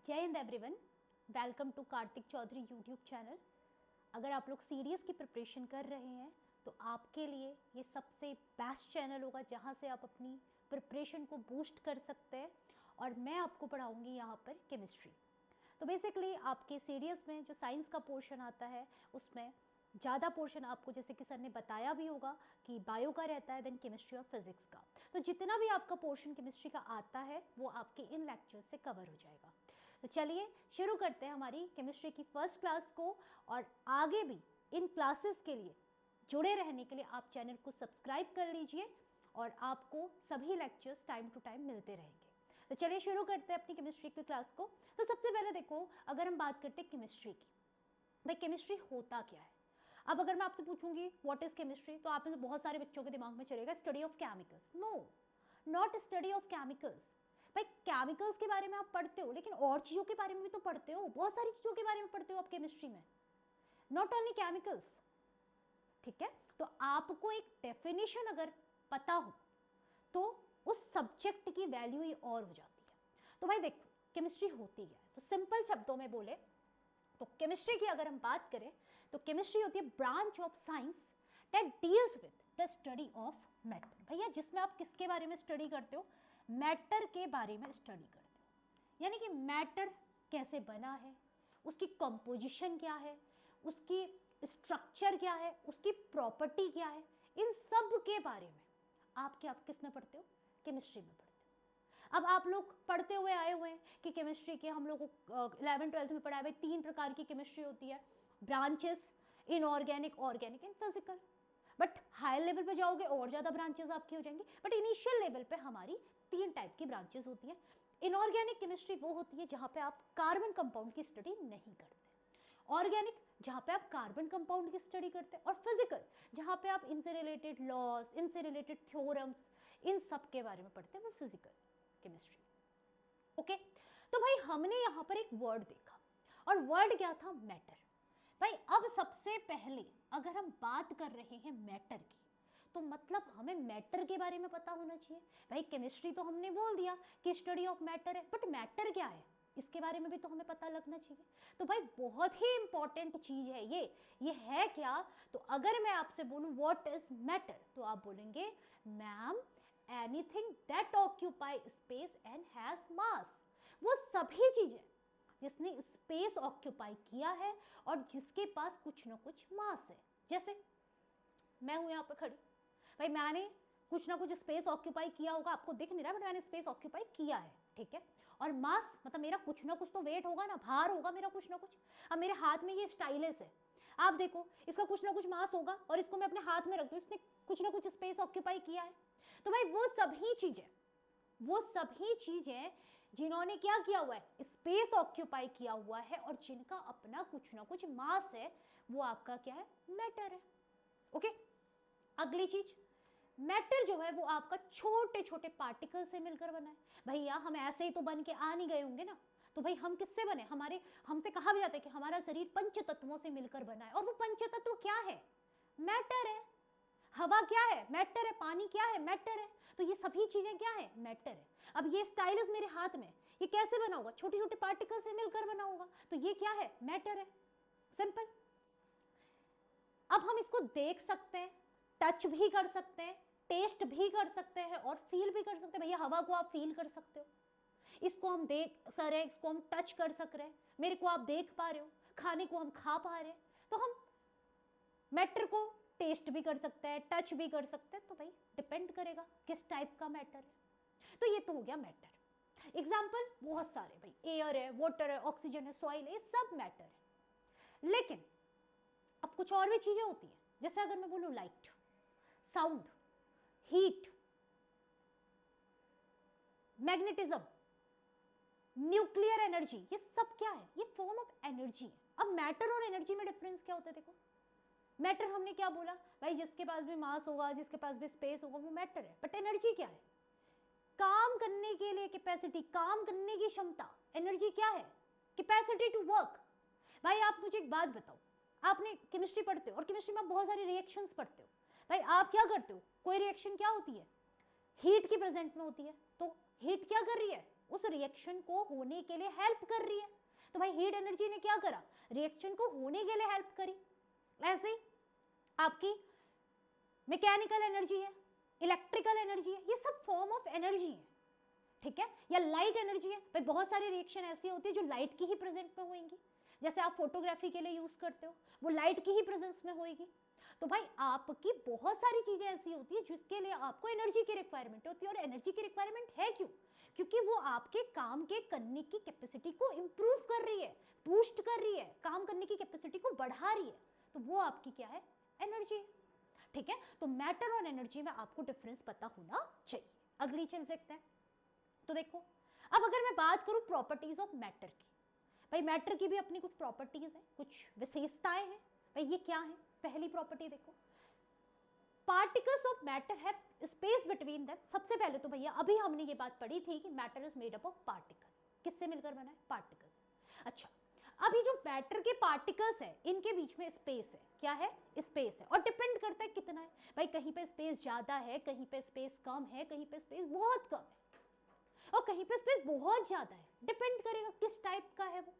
जय हिंद everyone, welcome to Kartik Chaudhary YouTube channel. अगर आप लोग सीडीएस की प्रिपरेशन कर रहे हैं तो आपके लिए ये सबसे बेस्ट चैनल होगा जहाँ से आप अपनी प्रिपरेशन को बूस्ट कर सकते हैं। और मैं आपको पढ़ाऊँगी यहाँ पर केमिस्ट्री। तो बेसिकली आपके सीडीएस में जो साइंस का पोर्शन आता है उसमें ज़्यादा पोर्शन आपको, जैसे कि सर ने बताया भी होगा, कि बायो का रहता है, देन केमिस्ट्री और फिजिक्स का। तो जितना भी आपका पोर्शन केमिस्ट्री का आता है वो आपके इन लेक्चर्स से कवर हो जाएगा। तो चलिए शुरू करते हैं हमारी केमिस्ट्री की फर्स्ट क्लास को। और आगे भी इन क्लासेस के लिए जुड़े रहने के लिए आप चैनल को सब्सक्राइब कर लीजिए और आपको सभी लेक्चर्स टाइम टू टाइम मिलते रहेंगे। तो चलिए शुरू करते हैं अपनी केमिस्ट्री की क्लास को। तो सबसे पहले देखो, अगर हम बात करते हैं केमिस्ट्री की, भाई केमिस्ट्री होता क्या है। अब अगर मैं आपसे पूछूंगी व्हाट इज केमिस्ट्री, तो आप में से बहुत सारे बच्चों के दिमाग में चलेगा study of chemicals. No, not study of chemicals. भाई केमिकल्स के बारे में आप पढ़ते हो, लेकिन और चीज़ों के बारे में भी तो पढ़ते हो, बहुत सारी चीज़ों के बारे में पढ़ते हो आप केमिस्ट्री में, नॉट ओनली केमिकल्स। ठीक है, तो आपको एक डेफिनेशन अगर पता हो तो उस सब्जेक्ट की वैल्यू ही और हो जाती है। तो भाई देखो केमिस्ट्री होती है, तो सिंपल शब्दों में बोले तो केमिस्ट्री की अगर हम बात करें तो केमिस्ट्री होती है branch of science that deals with the study of matter. भैया जिसमें आप किसके बारे में स्टडी करते हो, मैटर के बारे में स्टडी करते हो। यानी कि मैटर कैसे बना है, उसकी कंपोजिशन क्या है, उसकी स्ट्रक्चर क्या है, उसकी प्रॉपर्टी क्या है, इन सब के बारे में आप किस में पढ़ते हो, केमिस्ट्री में पढ़ते हो। अब आप लोग पढ़ते हुए आए हुए हैं कि केमिस्ट्री के हम लोग को 11th-12th में पढ़ाया, भाई 3 प्रकार की केमिस्ट्री होती है, branches, inorganic, organic and physical. But higher level पे जाओगे और ज़्यादा ब्रांचेस आपकी हो जाएंगी, बट इनिशियल लेवल पे हमारी 3 टाइप की ब्रांचेस होती हैं। इनऑर्गेनिक केमिस्ट्री वो होती है जहाँ पे आप कार्बन कंपाउंड की स्टडी नहीं करते, ऑर्गेनिक जहाँ पे आप कार्बन कंपाउंड की स्टडी करते हैं, और फिजिकल जहाँ पे आप इनसे रिलेटेड लॉज, इनसे रिलेटेड थ्योरम्स, इन सब के बारे में पढ़ते हैं, वो फिजिकल केमिस्ट्री। ओके, तो भाई हमने यहाँ पर एक वर्ड देखा, और वर्ड क्या था, मैटर। भाई अब सबसे पहले अगर हम बात कर रहे हैं मैटर की, तो मतलब हमें मैटर के बारे में पता होना चाहिए। भाई केमिस्ट्री तो हमने बोल दिया कि स्टडी ऑफ मैटर है, बट मैटर क्या है इसके बारे में भी तो हमें पता लगना चाहिए। तो भाई बहुत ही इंपॉर्टेंट चीज है ये है क्या। तो अगर मैं आपसे बोलूं व्हाट इज मैटर, तो आप बोलेंगे ma'am anything that occupy space and has मास। वो सभी चीजें जिसने स्पेस ऑक्यूपाई किया है और जिसके पास कुछ ना कुछ मास है। जैसे मैं हूं यहां पर खड़ी, भाई मैंने कुछ ना कुछ स्पेस ऑक्यूपाई किया होगा, आपको दिख नहीं रहा बट मैंने स्पेस ऑक्यूपाई किया है, ठीक है। और मास मतलब मेरा कुछ ना कुछ तो वेट होगा ना, भार होगा मेरा कुछ ना कुछ। अब मेरे हाथ में ये स्टाइलस है, आप देखो इसका कुछ ना कुछ मास होगा, और इसको मैं अपने हाथ में रख दूं, इसने कुछ ना कुछ स्पेस ऑक्यूपाई किया है। तो भाई वो सभी चीजें जिन्होंने क्या किया हुआ है, स्पेस ऑक्यूपाई किया हुआ है, और जिनका अपना कुछ ना कुछ मास है, वो आपका क्या है, मैटर है। ओके, अगली चीज, मैटर जो है वो आपका छोटे छोटे पार्टिकल से मिलकर बना है। भैया हम ऐसे ही तो बन के आ नहीं गए होंगे ना, तो भाई हम किससे बने, हमसे कहा भी जाता है कि हमारा शरीर पंच तत्वों से मिलकर बना है, और वो पंच तत्व क्या है, मैटर है। हवा क्या है, मैटर है। पानी क्या है, मैटर है। तो ये सभी चीजें क्या है, मैटर है। अब ये स्टाइलस मेरे हाथ में, ये कैसे बना होगा, छोटे छोटे पार्टिकल से मिलकर बना होगा, तो ये क्या है, मैटर है। सिंपल। अब हम इसको देख सकते हैं, टच भी कर सकते हैं, टेस्ट भी कर सकते हैं, और फील भी कर सकते हैं। भैया हवा को आप फील कर सकते हो, इसको हम देख रहे हैं, इसको हम टच कर सक रहे हैं, मेरे को आप देख पा रहे हो, खाने को हम खा पा रहे हैं, तो हम मैटर को टेस्ट भी कर सकते हैं, टच भी कर सकते हैं। तो भाई डिपेंड करेगा किस टाइप का मैटर है। तो ये तो हो गया मैटर। एग्जाम्पल बहुत सारे, भाई एयर है, वाटर है, ऑक्सीजन है, सॉइल है, ये सब मैटर है। लेकिन अब कुछ और भी चीजें होती हैं, जैसे अगर मैं बोलूं light, sound, heat, magnetism, nuclear energy, ये सब क्या है, ये फॉर्म ऑफ एनर्जी है। अब मैटर और एनर्जी में डिफरेंस क्या होता है, देखो मैटर हमने क्या बोला, भाई जिसके पास भी मास होगा, जिसके पास भी स्पेस होगा, वो मैटर है। बट एनर्जी क्या है, काम करने के लिए कैपेसिटी, काम करने की क्षमता। एनर्जी क्या है, कैपेसिटी टू वर्क। भाई आप मुझे एक बात बताओ, आपने केमिस्ट्री पढ़ते हो और केमिस्ट्री में आप बहुत सारे रिएक्शंस पढ़ते हो, भाई आप क्या करते हो, कोई रिएक्शन क्या होती है, हीट की प्रेजेंट में होती है, तो हीट क्या कर रही है, उस रिएक्शन को होने के लिए हेल्प कर रही है। तो भाई हीट एनर्जी ने क्या करा, रिएक्शन को होने के लिए हेल्प करी। ऐसे ही आपकी मैकेनिकल एनर्जी है, इलेक्ट्रिकल एनर्जी है, ये सब फॉर्म ऑफ एनर्जी है, ठीक है। या लाइट एनर्जी है, भाई बहुत सारी रिएक्शन ऐसी होती है जो लाइट की ही प्रेजेंट में होंगी, जैसे आप फोटोग्राफी के लिए यूज करते हो, वो लाइट की ही प्रेजेंस में होगी। तो भाई आपकी बहुत सारी चीजें ऐसी होती है जिसके लिए आपको एनर्जी की रिक्वायरमेंट होती है, और एनर्जी की रिक्वायरमेंट है क्यों, क्योंकि वो आपके काम के करने की कैपेसिटी को इंप्रूव कर रही है, बूस्ट कर रही है, काम करने की कैपेसिटी को बढ़ा रही है, तो वो आपकी क्या है, एनर्जी, ठीक है। तो मैटर और एनर्जी में आपको डिफरेंस पता होना चाहिए। अगली चीज देखते हैं। तो देखो, अब अगर मैं बात करूं प्रॉपर्टीज ऑफ मैटर की, भाई मैटर की भी अपनी कुछ प्रॉपर्टीज है, कुछ विशेषताएं हैं। भाई ये क्या है, पहली प्रॉपर्टी देखो, particles of matter have space between them. सबसे पहले तो भैया अभी हमने ये बात पढ़ी थी कि matter is made up of particle, किससे मिलकर बना है, पार्टिकल्स। अच्छा, अभी जो मैटर के पार्टिकल्स है इनके बीच में स्पेस है, क्या है, स्पेस है, और डिपेंड करता है कितना है। भाई कहीं पे स्पेस ज्यादा है, कहीं पे स्पेस कम है, कहीं पे स्पेस बहुत कम है, और कहीं पे स्पेस बहुत ज्यादा है, डिपेंड करेगा किस टाइप का है वो।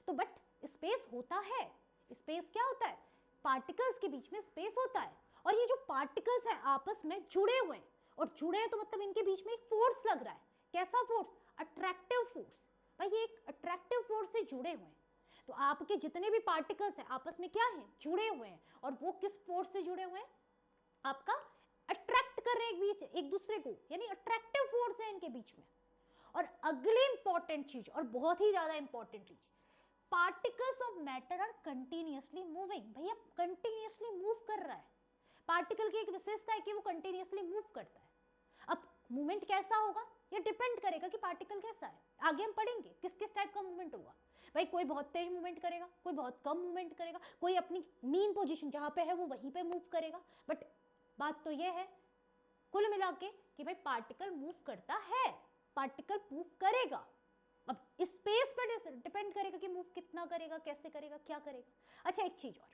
तो बट स्पेस होता है, स्पेस क्या होता है, पार्टिकल्स के बीच में स्पेस होता है, और ये जो पार्टिकल्स है आपस में जुड़े हुए हैं, और जुड़े हैं तो मतलब इनके बीच में एक फोर्स लग रहा है, कैसा फोर्स, अट्रैक्टिव फोर्स। भाई ये एक अट्रैक्टिव फोर्स से जुड़े हुए हैं, तो आपके जितने भी पार्टिकल्स हैं आपस में क्या है, जुड़े हुए हैं, और वो किस फोर्स से जुड़े हुए हैं, आपका अट्रैक्ट कर रहे हैं बीच एक दूसरे को, यानी अट्रैक्टिव फोर्स है इनके बीच में। और अगली इंपॉर्टेंट चीज, और बहुत ही ज्यादा इंपॉर्टेंट चीज, particles of matter are continuously moving. भैया कंटिन्यूअसली मूव कर रहा है, पार्टिकल की एक विशेषता है कि वो कंटिन्यूअसली मूव करता है। अब मूवमेंट कैसा होगा, ये डिपेंड करेगा कि पार्टिकल कैसा है, आगे हम पढ़ेंगे किस किस टाइप का मूवमेंट होगा। भाई कोई बहुत तेज मूवमेंट करेगा, कोई बहुत कम मूवमेंट करेगा, कोई अपनी मीन पोजीशन जहां पे है वो वहीं पे मूव करेगा। बट बात तो ये है कुल मिला के कि भाई पार्टिकल मूव करता है, पार्टिकल मूव करेगा। अब स्पेस पर डिपेंड करेगा कि मूव कितना करेगा, कैसे करेगा, क्या करेगा। अच्छा एक चीज और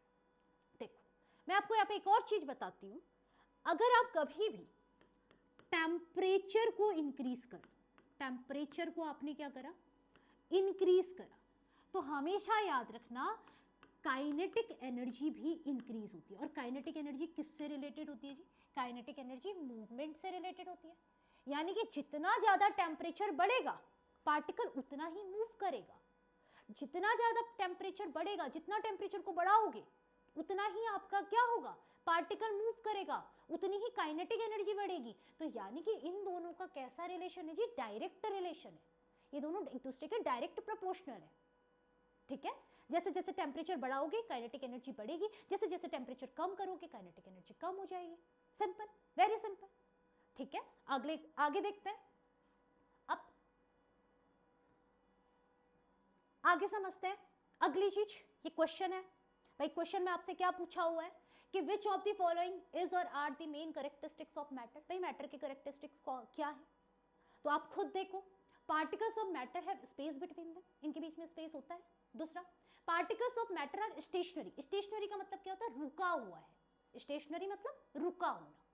देखो, मैं आपको यहाँ पे एक और चीज बताती हूँ, अगर आप कभी भी टेम्परेचर को इंक्रीज करो, टेम्परेचर को आपने क्या करा, इंक्रीज करा, तो हमेशा याद रखना काइनेटिक एनर्जी भी इंक्रीज होती है। और काइनेटिक एनर्जी किससे रिलेटेड होती है जी, काइनेटिक एनर्जी मूवमेंट से रिलेटेड होती है। यानी कि जितना ज्यादा टेम्परेचर बढ़ेगा पार्टिकल उतना ही मूव करेगा, जितना ज्यादा टेम्परेचर बढ़ेगा, जितना टेम्परेचर को बढ़ाओगे उतना ही आपका क्या होगा, पार्टिकल मूव करेगा, उतनी ही काइनेटिक एनर्जी बढ़ेगी। तो यानी कि इन दोनों का कैसा रिलेशन है जी, डायरेक्ट रिलेशन है, ये दोनों एक दूसरे के डायरेक्ट प्रोपोर्शनल है, ठीक है। जैसे जैसे टेम्परेचर बढ़ाओगे काइनेटिक एनर्जी बढ़ेगी, जैसे जैसे टेम्परेचर कम करोगे काइनेटिक एनर्जी कम हो जाएगी, सिंपल, वेरी सिंपल, ठीक है। अगले आगे देखते हैं, अब आगे समझते हैं अगली चीज, ये क्वेश्चन है। भाई क्वेश्चन में आपसे क्या पूछा हुआ है कि which of the following is और are the main characteristics of matter. भाई मैटर के कैरेक्टरिस्टिक्स क्या है, तो आप खुद देखो, particles of matter have space between them, इनके बीच में स्पेस होता है। दूसरा, particles of matter are stationary, stationary का मतलब क्या होता है, रुका हुआ है, स्टेशनरी मतलब रुका होना।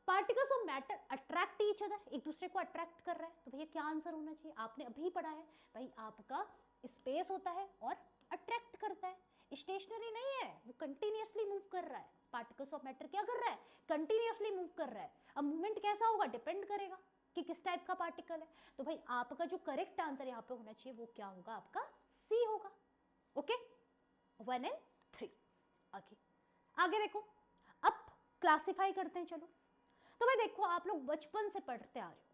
Particles of matter attract each other, एक दूसरे को अट्रैक्ट कर रहा है, तो भैया क्या आंसर होना चाहिए, आपने अभी पढ़ा है भाई, आपका स्पेस होता है और अट्रैक्ट करता है, स्टेशनरी नहीं है, वो कंटिन्यूअसली मूव कर रहा है। पार्टिकल्स ऑफ मैटर क्या कर रहा है, कंटिन्यूअसली मूव कर रहा है। अब मूवमेंट कैसा होगा, डिपेंड करेगा कि किस टाइप का पार्टिकल है। तो भाई आपका जो करेक्ट आंसर यहाँ पे होना चाहिए वो क्या होगा, आपका सी होगा। Okay, 1 and 3। आगे आगे देखो, अब क्लासिफाई करते हैं, चलो। तो भाई देखो, आप लोग बचपन से पढ़ते आ रहे हो,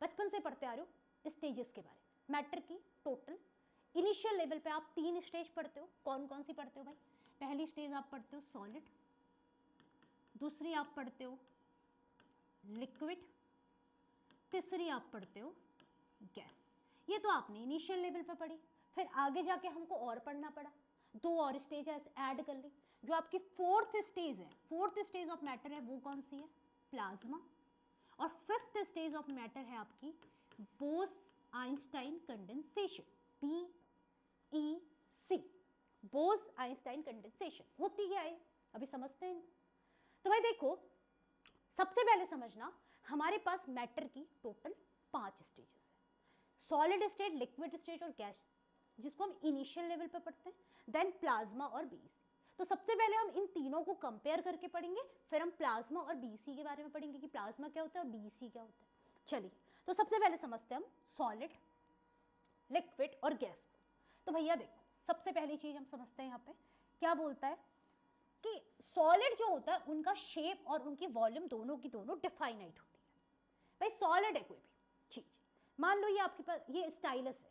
बचपन से पढ़ते आ रहे हो स्टेजेस के बारे में, मैटर की टोटल इनिशियल लेवल पे आप 3 स्टेज पढ़ते हो। कौन कौन सी पढ़ते हो भाई, पहली स्टेज आप पढ़ते हो सॉलिड, दूसरी आप पढ़ते हो लिक्विड, तीसरी आप पढ़ते हो गैस। ये तो आपने इनिशियल लेवल पे पढ़ी, फिर आगे जाके हमको और पढ़ना पड़ा, 2 और स्टेज ऐड कर ली। जो आपकी फोर्थ स्टेज है, फोर्थ स्टेज ऑफ मैटर है, वो कौन सी है, प्लाज्मा। और फिफ्थ स्टेज ऑफ मैटर है आपकी Bose Einstein condensation, BEC, Bose Einstein condensation. होती क्या है अभी समझते हैं। तो भाई देखो, सबसे पहले समझना, हमारे पास मैटर की टोटल 5 स्टेजेस है, सॉलिड स्टेट, लिक्विड स्टेट और गैस, जिसको हम इनिशियल लेवल पे पढ़ते हैं, देन प्लाज्मा और बीसी। तो सबसे पहले हम इन तीनों को कंपेयर करके पढ़ेंगे, फिर हम प्लाज्मा और बीसी के बारे में पढ़ेंगे कि प्लाज्मा क्या होता है और बीसी क्या होता है। चलिए, तो सबसे पहले समझते हैं हम सॉलिड, लिक्विड और गैस को। तो भैया देखो, सबसे पहली चीज हम समझते हैं यहाँ पे क्या बोलता है कि सॉलिड जो होता है उनका शेप और उनकी वॉल्यूम दोनों की दोनों डिफाइनाइट होती है। भाई सॉलिड है कोई भी चीज, मान लो ये आपके पास ये स्टाइलस है,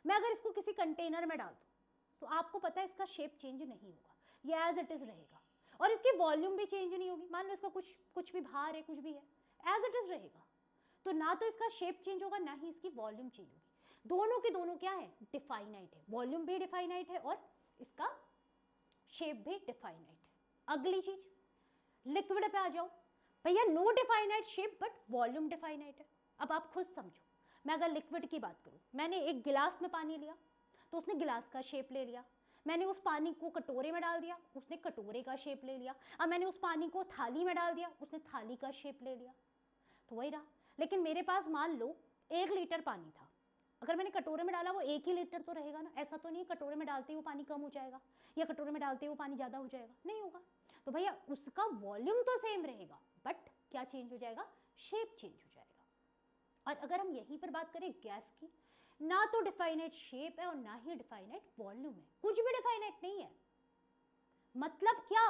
मैं अगर इसको किसी कंटेनर में डाल दूं तो आपको पता है इसका शेप चेंज नहीं होगा, ये एज इट इज रहेगा, और इसकी वॉल्यूम भी चेंज नहीं होगी। मान लो इसका कुछ भी भार है, कुछ भी है, एज इट इज रहेगा। तो ना तो इसका शेप चेंज होगा, ना ही इसकी वॉल्यूम चेंज होगी। दोनों के दोनों क्या है, डिफाइनाइट है, वॉल्यूम भी डिफाइनाइट है और इसका शेप भी डिफाइनाइट है। अगली चीज लिक्विड पे आ जाओ, भैया no definite shape but volume definite है। अब आप खुद समझो, मैं अगर लिक्विड की बात करूं, मैंने एक गिलास में पानी लिया तो उसने गिलास का शेप ले लिया, मैंने उस पानी को कटोरे में डाल दिया, उसने कटोरे का शेप ले लिया, अब मैंने उस पानी को थाली में डाल दिया, उसने थाली का शेप ले लिया, तो वही रहा। लेकिन मेरे पास मान लो 1 लीटर पानी था, अगर मैंने कटोरे में डाला वो 1 ही लीटर तो रहेगा ना, ऐसा तो नहीं कटोरे में डालते ही वो पानी कम हो जाएगा या कटोरे में डालते ही वो पानी ज़्यादा हो जाएगा, नहीं होगा। तो भैया उसका वॉल्यूम तो सेम रहेगा बट क्या चेंज हो जाएगा, शेप चेंज हो जाएगा। और अगर हम यहीं पर बात करें गैस की, ना तो डिफाइनाइट शेप है और ना ही डिफाइनाइट वॉल्यूम है, कुछ भी डिफाइनाइट नहीं है। मतलब क्या,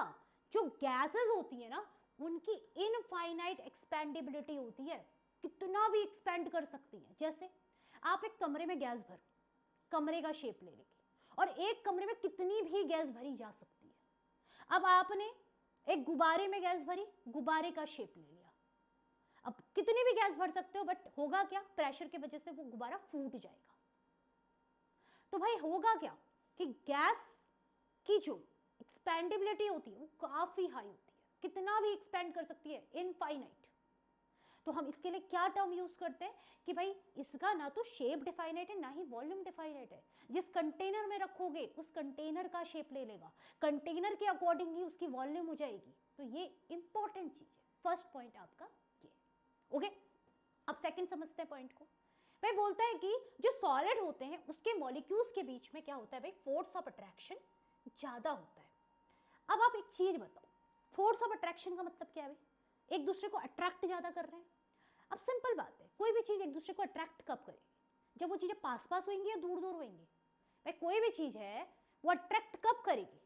जो गैसेस होती है ना उनकी इनफाइनाइट एक्सपेंडेबिलिटी होती है, कितना भी एक्सपेंड कर सकती है। जैसे आप एक कमरे में गैस भरो, कमरे का शेप ले लेगी, और एक कमरे में कितनी भी गैस भरी जा सकती है। अब आपने एक गुब्बारे में गैस भरी, गुब्बारे का शेप ले लिया, अब कितनी भी गैस भर सकते हो बट होगा क्या, प्रेशर की वजह से वो गुब्बारा फूट जाएगा। तो भाई होगा क्या कि गैस की जो एक्सपेंडेबिलिटी होती है वो काफी हाई होती है, कितना भी एक्सपेंड कर सकती है, इनफाइनाइट। तो हम इसके लिए क्या टर्म यूज करते हैं कि भाई इसका ना तो शेप डिफाइनाइट है ना ही वॉल्यूम डिफाइनाइट है। जिस कंटेनर में रखोगे उस कंटेनर का शेप ले लेगा, कंटेनर के अकॉर्डिंग ही उसकी वॉल्यूम हो जाएगी। तो ये इंपॉर्टेंट चीज है, फर्स्ट पॉइंट आपका ये। ओके, अब सेकंड समझते हैं पॉइंट को। भाई बोलता है कि जो सॉलिड होते हैं उसके मॉलिक्यूल्स के बीच में क्या होता है भाई, फोर्स ऑफ अट्रैक्शन ज्यादा होता है। अब आप एक चीज बताओ, फोर्स ऑफ अट्रैक्शन का मतलब क्या है भाई, एक दूसरे को अट्रैक्ट ज्यादा कर रहे हैं। अब सिंपल बात है, कोई भी चीज एक दूसरे को अट्रैक्ट कब करेगी, जब वो चीजें पास पास होंगी या दूर दूर होंगी। भाई कोई भी चीज है वो अट्रैक्ट कब करेगी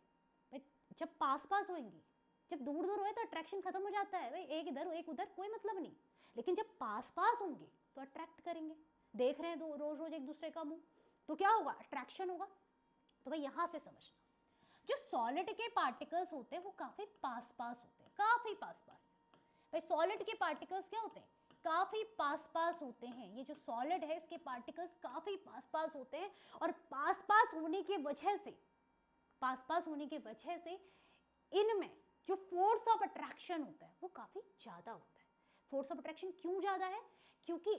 भाई, जब पास पास होंगी। जब दूर दूर होए तो अट्रैक्शन खत्म हो जाता है भाई, एक इधर एक उधर कोई मतलब नहीं। लेकिन जब पास पास होंगी तो अट्रैक्ट करेंगे, देख रहे हैं दो रोज रोज एक दूसरे का मुंह, तो क्या होगा, अट्रैक्शन होगा। तो भाई यहां से समझना, जो सॉलिड के पार्टिकल्स होते हैं वो काफी पास पास होते हैं, काफी पास पास। भाई सॉलिड के पार्टिकल्स क्या होते हैं, काफी पास पास होते हैं। ये जो सॉलिड है इसके पार्टिकल्स काफी पास पास होते हैं, और पास पास होने की वजह से, पास पास होने की वजह से इनमें जो फोर्स ऑफ अट्रैक्शन होता है वो काफी ज्यादा होता है। फोर्स ऑफ अट्रैक्शन क्यों ज्यादा है, क्योंकि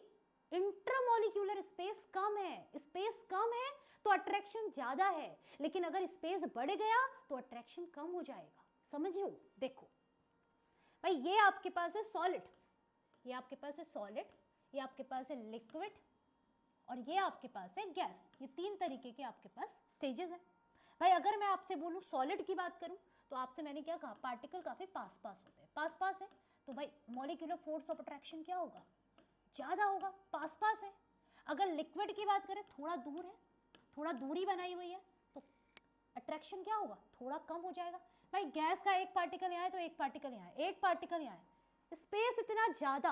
इंटरमॉलिक्यूलर स्पेस कम है, स्पेस कम है तो अट्रैक्शन ज्यादा है, लेकिन अगर स्पेस बढ़ गया तो अट्रैक्शन कम हो जाएगा। समझो, देखो भाई ये आपके पास है सॉलिड, ये आपके पास है सॉलिड, ये आपके पास है लिक्विड, और ये आपके पास है गैस। ये 3 तरीके के आपके पास स्टेजेस हैं। भाई अगर मैं आपसे बोलूं सॉलिड की बात करूं तो आपसे मैंने क्या कहा, पार्टिकल काफी पास पास होते हैं, पास पास है तो भाई मॉलिक्यूलर फोर्स ऑफ अट्रैक्शन क्या होगा, ज्यादा होगा, पास पास है। अगर लिक्विड की बात करें थोड़ा दूर है, थोड़ा दूरी बनाई हुई है, तो अट्रैक्शन क्या होगा, थोड़ा कम हो जाएगा। भाई गैस का एक पार्टिकल यहाँ है तो एक पार्टिकल यहाँ है, एक पार्टिकल यहाँ है, स्पेस इतना ज्यादा,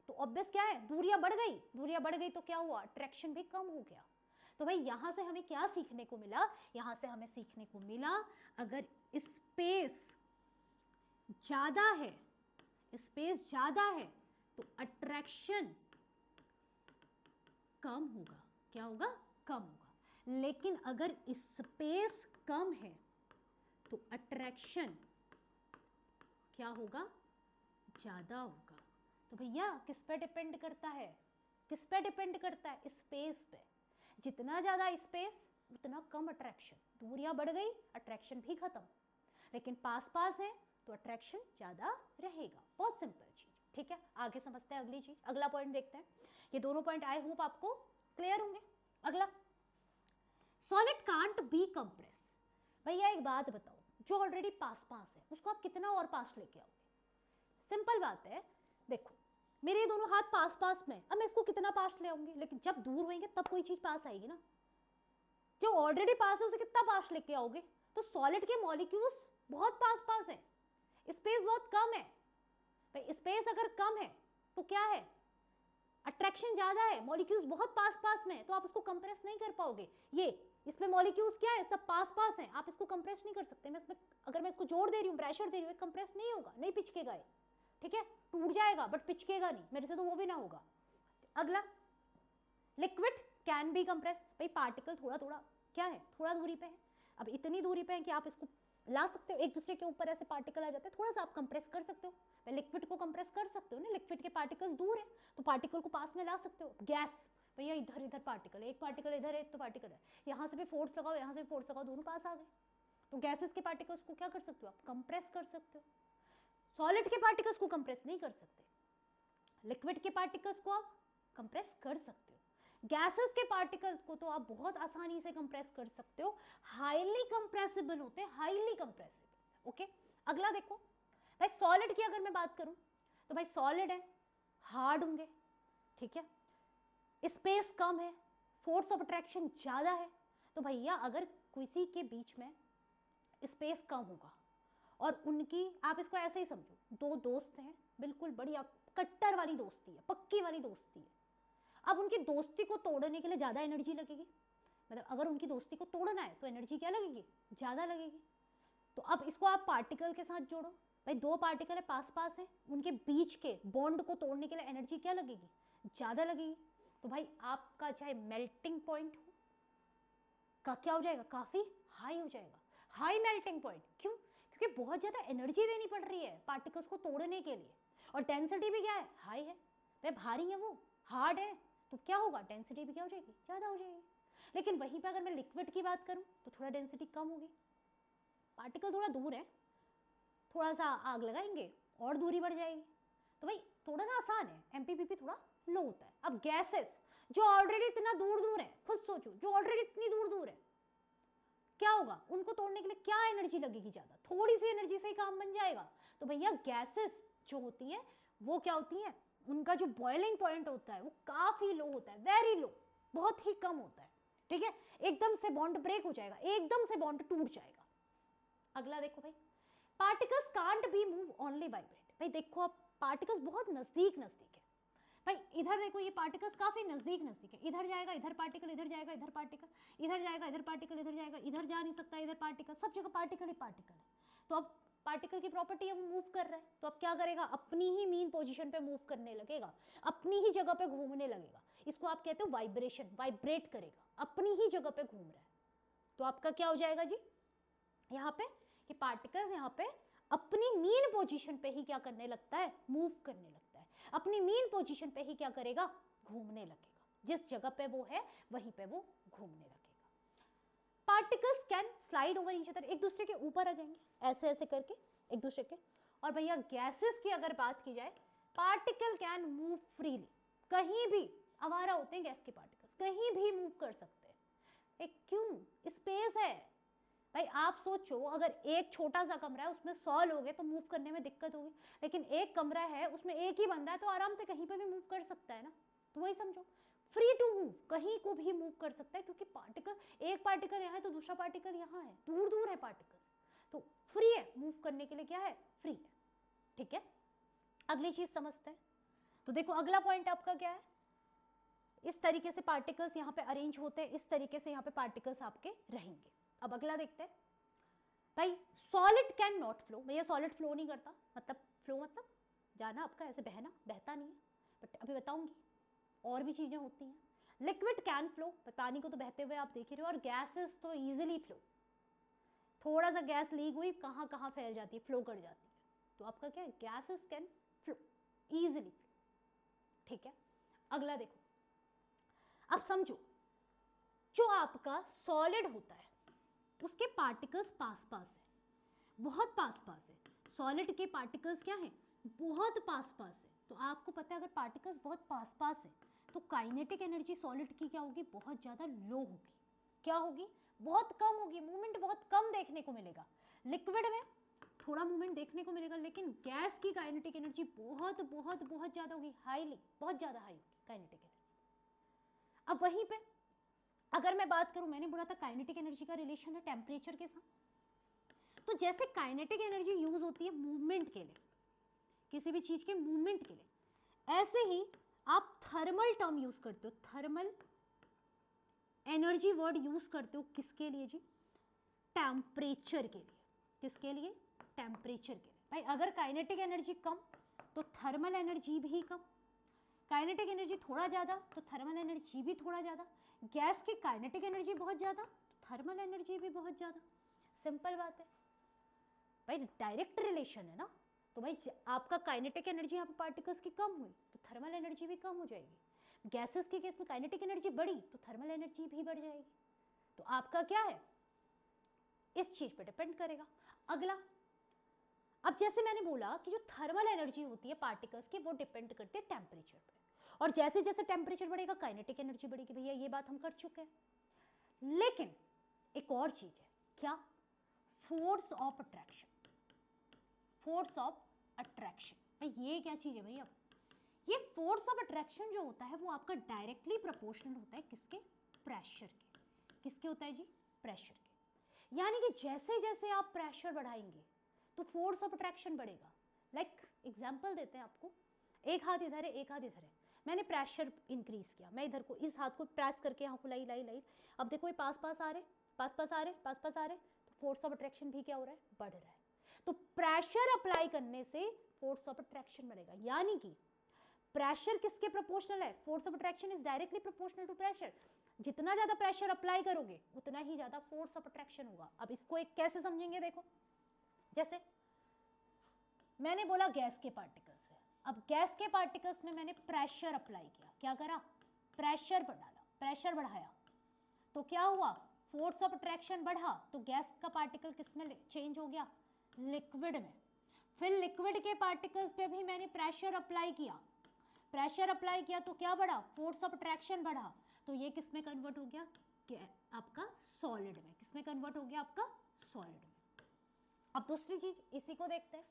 तो ऑब्वियस क्या है, दूरियां बढ़ गई, दूरियां बढ़ गई तो क्या हुआ, अट्रैक्शन भी कम हो गया। तो भाई यहां से हमें क्या सीखने को मिला, यहां से हमें सीखने को मिला अगर स्पेस ज्यादा है, स्पेस ज्यादा है तो अट्रैक्शन कम होगा, क्या होगा, कम होगा। लेकिन अगर स्पेस कम है तो अट्रैक्शन क्या होगा, ज्यादा होगा। तो भैया किस पे डिपेंड करता है, किस पे डिपेंड करता है, स्पेस पे। जितना ज्यादा स्पेस उतना कम अट्रैक्शन, दूरियां बढ़ गई अट्रैक्शन भी खत्म। लेकिन पास पास है तो अट्रैक्शन ज़्यादा रहेगा। बहुत सिंपल चीज़, ठीक है। आगे समझते हैं अगली चीज़, अगला पॉइंट देखते हैं। ये दोनों पॉइंट आई होप आपको क्लियर होंगे। अगला, सॉलिड कांट बी कंप्रेस। भैया एक बात बताओ, जो ऑलरेडी पास है उसको आप कितना और पास लेके आओगे? सिंपल बात है, देखो मेरे ये दोनों हाथ पास में, अब मैं इसको कितना पास ले आऊंगी, लेकिन जब दूर होंगे तब कोई चीज पास आएगी ना। जो ऑलरेडी पास है उसे कितना पास लेके आओगे? तो सॉलिड के मॉलिक्यूल्स बहुत पास है, स्पेस बहुत कम है। भाई स्पेस अगर कम है तो क्या है, अट्रैक्शन ज्यादा है, मॉलिक्यूल्स बहुत पास में है, तो आप इसको कंप्रेस नहीं कर पाओगे। ये इसमें मॉलिक्यूल्स क्या है, सब पास हैं, आप इसको कंप्रेस नहीं कर सकते। मैं इसमें अगर मैं इसको जोर दे रही हूँ, प्रेशर दे रही हूँ, कंप्रेस नहीं होगा, नहीं पिचकेगा, ठीक है, टूट जाएगा बट पिचकेगा नहीं, मेरे से तो वो भी ना होगा। अगला, लिक्विड कैन बी कंप्रेस। भाई पार्टिकल थोड़ा क्या है, थोड़ा दूरी पे है, अब इतनी दूरी पे है कि आप इसको ला सकते हो, एक दूसरे के ऊपर ऐसे पार्टिकल आ जाते हैं, थोड़ा सा आप कंप्रेस कर सकते हो। लिक्विड को कंप्रेस कर सकते हो ना, लिक्विड के पार्टिकल्स दूर है तो पार्टिकल को पास में ला सकते हो। गैस, भैया इधर पार्टिकल है, एक पार्टिकल इधर है, एक तो पार्टिकल है, यहाँ से भी फोर्स लगाओ, यहाँ से भी फोर्स लगाओ, दोनों पास आ गए। तो गैसेस के पार्टिकल्स को क्या कर सकते हो आप, कंप्रेस कर सकते हो। सॉलिड के पार्टिकल्स को कंप्रेस नहीं कर सकते, लिक्विड के पार्टिकल्स को आप कंप्रेस कर सकते हो। गैसेस के पार्टिकल्स को तो आप बहुत आसानी से कंप्रेस कर सकते हो, हाईली कंप्रेसिबल होते हैं, हाईली कंप्रेसिबल। ओके, अगला देखो भाई, सॉलिड की अगर मैं बात करूं तो भाई सॉलिड है, हार्ड होंगे, ठीक है, स्पेस कम है, फोर्स ऑफ अट्रैक्शन ज्यादा है। तो भैया अगर किसी के बीच में स्पेस कम होगा और उनकी, आप इसको ऐसे ही समझो, दो दोस्त हैं, बिल्कुल बढ़िया कट्टर वाली दोस्ती है, पक्की वाली दोस्ती है। अब उनकी दोस्ती को तोड़ने के लिए ज़्यादा एनर्जी लगेगी, मतलब अगर उनकी दोस्ती को तोड़ना है तो एनर्जी क्या लगेगी, ज़्यादा लगेगी। तो अब इसको आप पार्टिकल के साथ जोड़ो, भाई दो पार्टिकल है पास है, उनके बीच के बॉन्ड को तोड़ने के लिए एनर्जी क्या लगेगी, ज़्यादा लगेगी। तो भाई आपका चाहे मेल्टिंग पॉइंट हो का क्या हो जाएगा, काफ़ी हाई हो जाएगा, हाई मेल्टिंग पॉइंट। क्यों? क्योंकि बहुत ज़्यादा एनर्जी देनी पड़ रही है पार्टिकल्स को तोड़ने के लिए, और डेंसिटी भी क्या है, हाई है। भाई भारी है, वो हार्ड है, तो क्या होगा, डेंसिटी भी क्या हो जाएगी, ज़्यादा हो जाएगी। लेकिन वहीं पे अगर मैं लिक्विड की बात करूं तो थोड़ा डेंसिटी कम होगी, पार्टिकल थोड़ा दूर है, थोड़ा सा आग लगाएंगे और दूरी बढ़ जाएगी। तो भाई तोड़ना आसान है, एमपीपीपी थोड़ा लो होता है। अब गैसेस जो ऑलरेडी इतना दूर है, खुद सोचो, जो ऑलरेडी इतनी दूर है, क्या होगा, उनको तोड़ने के लिए क्या एनर्जी लगेगी, ज़्यादा, थोड़ी सी एनर्जी से ही काम बन जाएगा। तो भैया गैसेस जो होती है वो क्या होती है, उनका जो बॉइलिंग पॉइंट होता है वो काफ़ी लो होता है, वेरी लो, बहुत ही कम होता है, ठीक है। एकदम से बॉन्ड ब्रेक हो जाएगा, एकदम से बॉन्ड टूट जाएगा। अगला देखो भाई, particles can't be move only vibrate. भाई देखो अब पार्टिकल्स बहुत नज़दीक है भाई, इधर देखो ये पार्टिकल्स काफ़ी नज़दीक है, इधर जाएगा इधर पार्टिकल, इधर जाएगा इधर पार्टिकल, इधर जाएगा इधर पार्टिकल, इधर जाएगा इधर, जा नहीं सकता इधर पार्टिकल, सब जगह पार्टिकल ही पार्टिकल है। तो अब पार्टिकल की प्रॉपर्टी है वो मूव कर रहा है, तो अब क्या करेगा, अपनी ही मीन पोजीशन पे मूव करने लगेगा, अपनी ही जगह पे घूमने लगेगा। इसको आप कहते हो वाइब्रेशन, वाइब्रेट करेगा, अपनी ही जगह पे घूम रहा है। तो आपका क्या हो जाएगा जी यहाँ पे, कि पार्टिकल यहाँ पे अपनी मीन पोजीशन पे ही क्या करने लगता है, मूव करने लगता है, अपनी मीन पोजीशन पे ही क्या करेगा, घूमने लगेगा, जिस जगह पे वो है वहीं पे वो घूमने लगेगा। Particles can slide over each other, एक दूसरे के ऊपर आ जाएंगे ऐसे ऐसे करके एक दूसरे के। और भैया गैसेस की अगर बात की जाए, पार्टिकल कैन मूव फ्रीली, कहीं भी आवारा होते हैं गैस के पार्टिकल्स, कहीं भी मूव कर सकते हैं। क्यों, स्पेस है भाई। आप सोचो अगर एक छोटा सा कमरा है उसमें 100 लोग हैं तो मूव करने में दिक्कत होगी, लेकिन एक कमरा है उसमें एक ही बंदा है तो आराम से कहीं पे भी मूव कर सकता है ना। तो वही समझो, फ्री टू मूव, कहीं को भी मूव कर सकता है, क्योंकि पार्टिकल, एक पार्टिकल यहाँ है तो दूसरा पार्टिकल यहाँ है, दूर है पार्टिकल्स, तो फ्री है मूव करने के लिए, क्या है, फ्री है, ठीक है। अगली चीज समझते हैं। तो देखो अगला पॉइंट आपका क्या है, इस तरीके से पार्टिकल्स यहाँ पे अरेंज होते हैं, इस तरीके से यहाँ पे पार्टिकल्स आपके रहेंगे। अब अगला देखते हैं भाई, सॉलिड कैन नॉट फ्लो। भैया सॉलिड फ्लो नहीं करता, मतलब फ्लो मतलब जाना आपका, ऐसे बहना, बहता नहीं है, बट अभी बताऊंगी और भी चीजें होती हैं। लिक्विड कैन फ्लो, पानी को तो बहते हुए आप देख ही रहे हो, और गैसेस तो इजीली फ्लो, थोड़ा सा गैस लीक हुई कहाँ कहाँ फैल जाती है, फ्लो कर जाती है। तो आपका क्या है, gases can flow easily flow, ठीक है। अगला देखो, अब समझो, जो आपका सॉलिड होता है उसके पार्टिकल्स पास है, बहुत पास है, सॉलिड के पार्टिकल्स क्या हैं, बहुत पास पास है। तो आपको पता है अगर पार्टिकल्स बहुत पास पास है तो काइनेटिक एनर्जी सॉलिड की क्या होगी, बहुत ज़्यादा लो होगी। क्या होगी, बहुत कम होगी, मूवमेंट बहुत कम देखने को मिलेगा। लिक्विड में थोड़ा मूवमेंट देखने को मिलेगा, लेकिन गैस की काइनेटिक एनर्जी बहुत बहुत बहुत ज़्यादा होगी, हाईली, बहुत ज़्यादा हाई होगी काइनेटिक एनर्जी। अब वहीं पे अगर मैं बात करूं, मैंने बोला था काइनेटिक एनर्जी का रिलेशन है टेम्परेचर के साथ। तो जैसे काइनेटिक एनर्जी यूज होती है मूवमेंट के लिए, किसी भी चीज के मूवमेंट के लिए, ऐसे ही आप थर्मल टर्म यूज करते हो, थर्मल एनर्जी वर्ड यूज करते हो किसके लिए जी, टेम्परेचर के लिए। किसके लिए, टेम्परेचर के लिए। भाई अगर काइनेटिक एनर्जी कम तो थर्मल एनर्जी भी कम, काइनेटिक एनर्जी थोड़ा ज़्यादा तो थर्मल एनर्जी भी थोड़ा ज़्यादा। गैस की काइनेटिक एनर्जी बहुत ज़्यादा तो थर्मल एनर्जी भी बहुत ज़्यादा। सिंपल बात है भाई, डायरेक्ट रिलेशन है ना। तो भाई आपका काइनेटिक एनर्जी यहाँ पे पार्टिकल्स की कम हुई तो थर्मल एनर्जी भी कम हो जाएगी। गैसेस के केस में काइनेटिक एनर्जी बढ़ी तो थर्मल एनर्जी भी बढ़ जाएगी। तो आपका क्या है, इस चीज पे डिपेंड करेगा। अगला, अब जैसे मैंने बोला कि जो थर्मल एनर्जी होती है पार्टिकल्स की वो डिपेंड करती है टेम्परेचर पे, और जैसे जैसे टेम्परेचर बढ़ेगा काइनेटिक एनर्जी बढ़ेगी। भैया ये बात हम कर चुके हैं। लेकिन एक और चीज है, क्या, force of attraction. Force of attraction, ये क्या चीज है भैया, ये फोर्स ऑफ अट्रैक्शन जो होता है वो आपका डायरेक्टली प्रोपोर्शनल होता है किसके, प्रेशर के। किसके होता है जी, प्रेशर के। यानी कि जैसे जैसे आप प्रेशर बढ़ाएंगे तो फोर्स ऑफ अट्रैक्शन बढ़ेगा। लाइक एग्जांपल देते हैं आपको, एक हाथ इधर है एक हाथ इधर है, मैंने प्रेशर इंक्रीज किया, मैं इधर को इस हाथ को प्रेस करके यहाँ को लाई लाई लाई, अब देखो ये पास पास आ रहे पास पास आ रहे पास पास आ रहे, तो फोर्स ऑफ अट्रैक्शन भी क्या हो रहा है, बढ़ रहा है। तो प्रेशर अप्लाई करने से फोर्स ऑफ अट्रैक्शन बढ़ेगा। यानी कि प्रेशर किसके प्रोपोर्शनल है, force of attraction is directly proportional to pressure. जितना ज्यादा प्रेशर अप्लाई करोगे उतना ही ज्यादा फोर्स ऑफ अट्रैक्शन होगा। अब इसको एक कैसे समझेंगे, देखो जैसे मैंने बोला गैस के पार्टिकल्स है, अब गैस के पार्टिकल्स में मैंने प्रेशर अप्लाई किया, क्या करा, प्रेशर बढ़ाया, प्रेशर बढ़ाया तो क्या हुआ, फोर्स ऑफ अट्रैक्शन बढ़ा, तो गैस का पार्टिकल किस में चेंज हो गया, लिक्विड में। फिर लिक्विड के पार्टिकल्स पे भी मैंने प्रेशर अप्लाई किया, प्रेशर अप्लाई किया तो क्या बढ़ा, फोर्स ऑफ अट्रैक्शन बढ़ा, तो ये किस में कन्वर्ट हो गया, आपका सॉलिड में। किस में कन्वर्ट हो गया, आपका सॉलिड में। अब दूसरी चीज इसी को देखते हैं,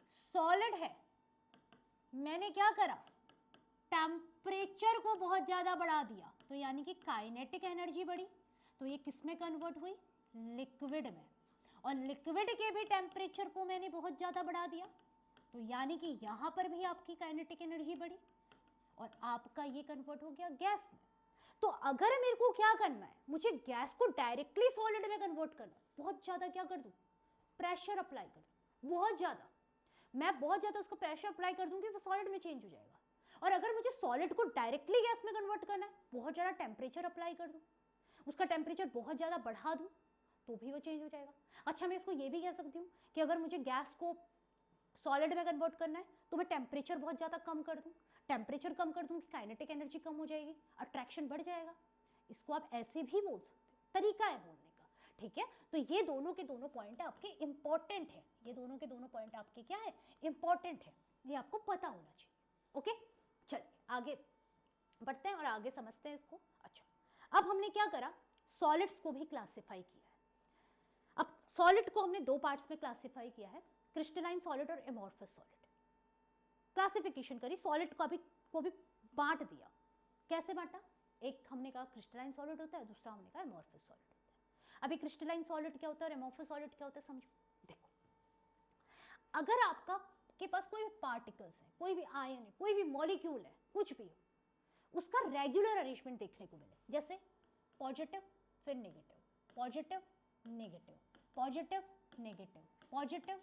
सॉलिड है, मैंने क्या करा, टेम्परेचर को बहुत ज्यादा बढ़ा दिया, तो यानी कि काइनेटिक एनर्जी बढ़ी, तो ये किस में कन्वर्ट हुई, लिक्विड में। और लिक्विड के भी टेम्परेचर को मैंने बहुत ज्यादा बढ़ा दिया, तो यानी कि यहां पर भी आपकी काइनेटिक एनर्जी बढ़ी और आपका ये कन्वर्ट हो गया गैस में। तो अगर मेरे को क्या करना है, मुझे गैस को डायरेक्टली सॉलिड में कन्वर्ट करना है, बहुत ज्यादा क्या कर दूं, प्रेशर अप्लाई कर, बहुत ज्यादा, मैं बहुत ज्यादा उसको प्रेशर अप्लाई कर दूंगी, वो सॉलिड में चेंज हो जाएगा। और अगर मुझे सॉलिड को डायरेक्टली गैस में कन्वर्ट करना है, बहुत ज्यादा टेम्परेचर अप्लाई कर दूं, उसका टेम्परेचर बहुत ज्यादा बढ़ा दूं, तो भी वो चेंज हो जाएगा। अच्छा, मैं इसको ये भी कह सकती हूँ कि अगर मुझे गैस को सॉलिड में कन्वर्ट करना है तो मैं टेम्परेचर बहुत ज़्यादा कम कर दूं, टेम्परेचर कम कर दूं कि काइनेटिक एनर्जी कम हो जाएगी, अट्रैक्शन बढ़ जाएगा। इसको आप ऐसे भी बोल सकते हो, तरीका है बोलने का, ठीक है। तो ये दोनों के दोनों पॉइंट आपके इंपॉर्टेंट है, ये दोनों के दोनों पॉइंट आपके क्या है, इंपॉर्टेंट है, ये आपको पता होना चाहिए। ओके, चलिए आगे बढ़ते हैं और आगे समझते हैं इसको। अच्छा, अब हमने क्या करा, सॉलिड्स को भी क्लासिफाई किया है। अब सॉलिड को हमने दो पार्ट्स में क्लासिफाई किया है, क्रिस्टलाइन सॉलिड और एमॉर्फस सॉलिड। क्लासिफिकेशन करी, सॉलिड को भी बांट दिया। कैसे बांटा, एक हमने कहा क्रिस्टलाइन सॉलिड होता है, दूसरा हमने कहा एमॉर्फस सॉलिड होता है। अभी क्रिस्टलाइन सॉलिड क्या होता है और एमॉर्फस सॉलिड क्या होता है समझो। देखो, अगर आपका के पास कोई भी पार्टिकल्स है, कोई भी आयन है, कोई भी मॉलिक्यूल है, कुछ भी हो, उसका रेगुलर अरेंजमेंट देखने को मिले, जैसे पॉजिटिव फिर negative, positive negative, positive negative, positive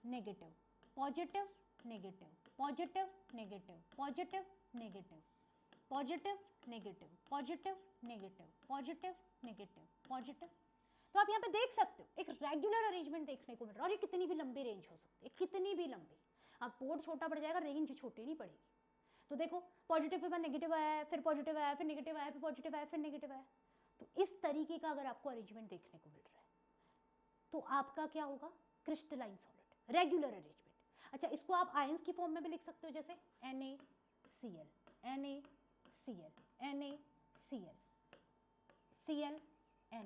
negative, positive negative, positive negative, positive negative, positive negative, positive negative, positive negative, positive. तो आप यहाँ पे देख सकते हो एक रेगुलर अरेंजमेंट देखने को मिल रहा है, और ये कितनी भी लंबी रेंज हो सकती है, कितनी भी लंबी। अब बोर्ड छोटा पड़ जाएगा, रेंज छोटी नहीं पड़ेगी। तो देखो, पॉजिटिव के बाद नेगेटिव आया, फिर पॉजिटिव आया, फिर नेगेटिव आया, फिर पॉजिटिव आया, फिर नेगेटिव आया। तो इस तरीके का अगर आपको अरेंजमेंट देखने को मिल रहा है तो आपका क्या होगा, क्रिस्टलाइन सॉलिड। Regular arrangement. अच्छा, इसको आप आयंस की फॉर्म में भी लिख सकते हो, जैसे NaCl, NaCl, NaCl, Cl, Na,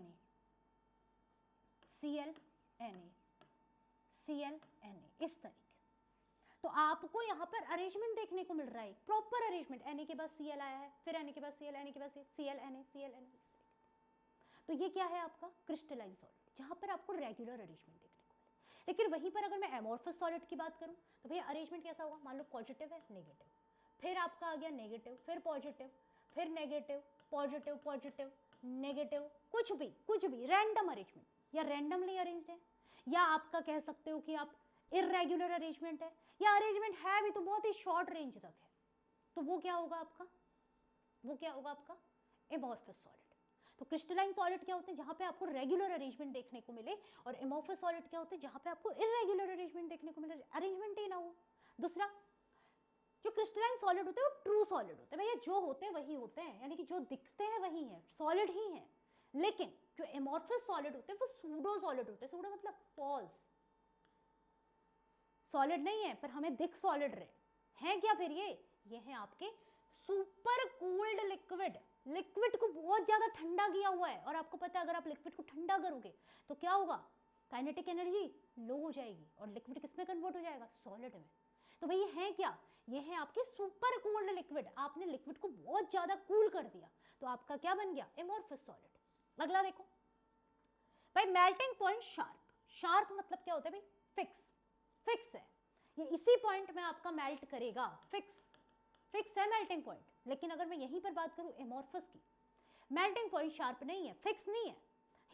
Cl, Na, Cl, Na, इस तरीके से। तो आपको यहाँ पर अरेंजमेंट देखने को मिल रहा है, प्रॉपर अरेंजमेंट। Na के बाद Cl आया है, फिर Na के बाद Cl, Na के बाद Cl, Na, Cl, Na। तो ये क्या है आपका क्रिस्टलाइन सॉलिड, जहाँ पर आपको रेगुलर अरेंजमेंट देखने को मिले। लेकिन वहीं पर अगर मैं एमोर्फस सॉलिड की बात करूँ तो भैया अरेंजमेंट कैसा होगा, मान लो पॉजिटिव है, नेगेटिव, फिर आपका आ गया नेगेटिव, फिर पॉजिटिव, फिर नेगेटिव, पॉजिटिव, पॉजिटिव, नेगेटिव, कुछ भी रैंडम अरेंजमेंट, या रैंडमली अरेंज्ड है, या आपका कह सकते हो कि आप इरेगुलर अरेंजमेंट है, या अरेंजमेंट है भी तो बहुत ही शॉर्ट रेंज तक है, तो वो क्या होगा आपका, एमोर्फस सॉलिड। तो क्रिस्टलाइन सॉलिड क्या होते हैं, जहां पे आपको रेगुलर अरेंजमेंट देखने को मिले, और एमोर्फस सॉलिड क्या होते हैं, जहां पे आपको इरेगुलर अरेंजमेंट देखने को मिले, अरेंजमेंट ही ना हो। दूसरा, जो क्रिस्टलाइन सॉलिड होते हैं वो ट्रू सॉलिड होते हैं, भैया जो होते हैं वही होते हैं, यानी कि जो दिखते हैं वही है, सॉलिड ही है। लेकिन जो एमोर्फस सॉलिड होते हैं वो सूडो सॉलिड होते हैं, सूडो मतलब फॉल्स, सॉलिड नहीं है पर हमें दिख सॉलिड रहे हैं। क्या फिर ये है आपके सुपर कूल्ड लिक्विड, लिक्विड को बहुत ज्यादा ठंडा किया हुआ है, और आपको पता है अगर आप लिक्विड को ठंडा करोगे तो क्या होगा, काइनेटिक एनर्जी लो हो जाएगी, और लिक्विड किस में कन्वर्ट हो जाएगा, सॉलिड में। तो भाई ये है क्या, ये है आपके सुपर कूल्ड लिक्विड। आपने लिक्विड को बहुत ज्यादा कूल कर दिया तो आपका क्या बन गया, एमोर्फस सॉलिड। अगला देखो भाई, मेल्टिंग पॉइंट शार्प, शार्प मतलब क्या होता है भाई, फिक्स है, ये इसी पॉइंट में आपका मेल्ट करेगा, फिक्स है मेल्टिंग पॉइंट। लेकिन अगर मैं यहीं पर बात करूं एमोर्फस की, मेल्टिंग पॉइंट शार्प नहीं है, फिक्स नहीं है,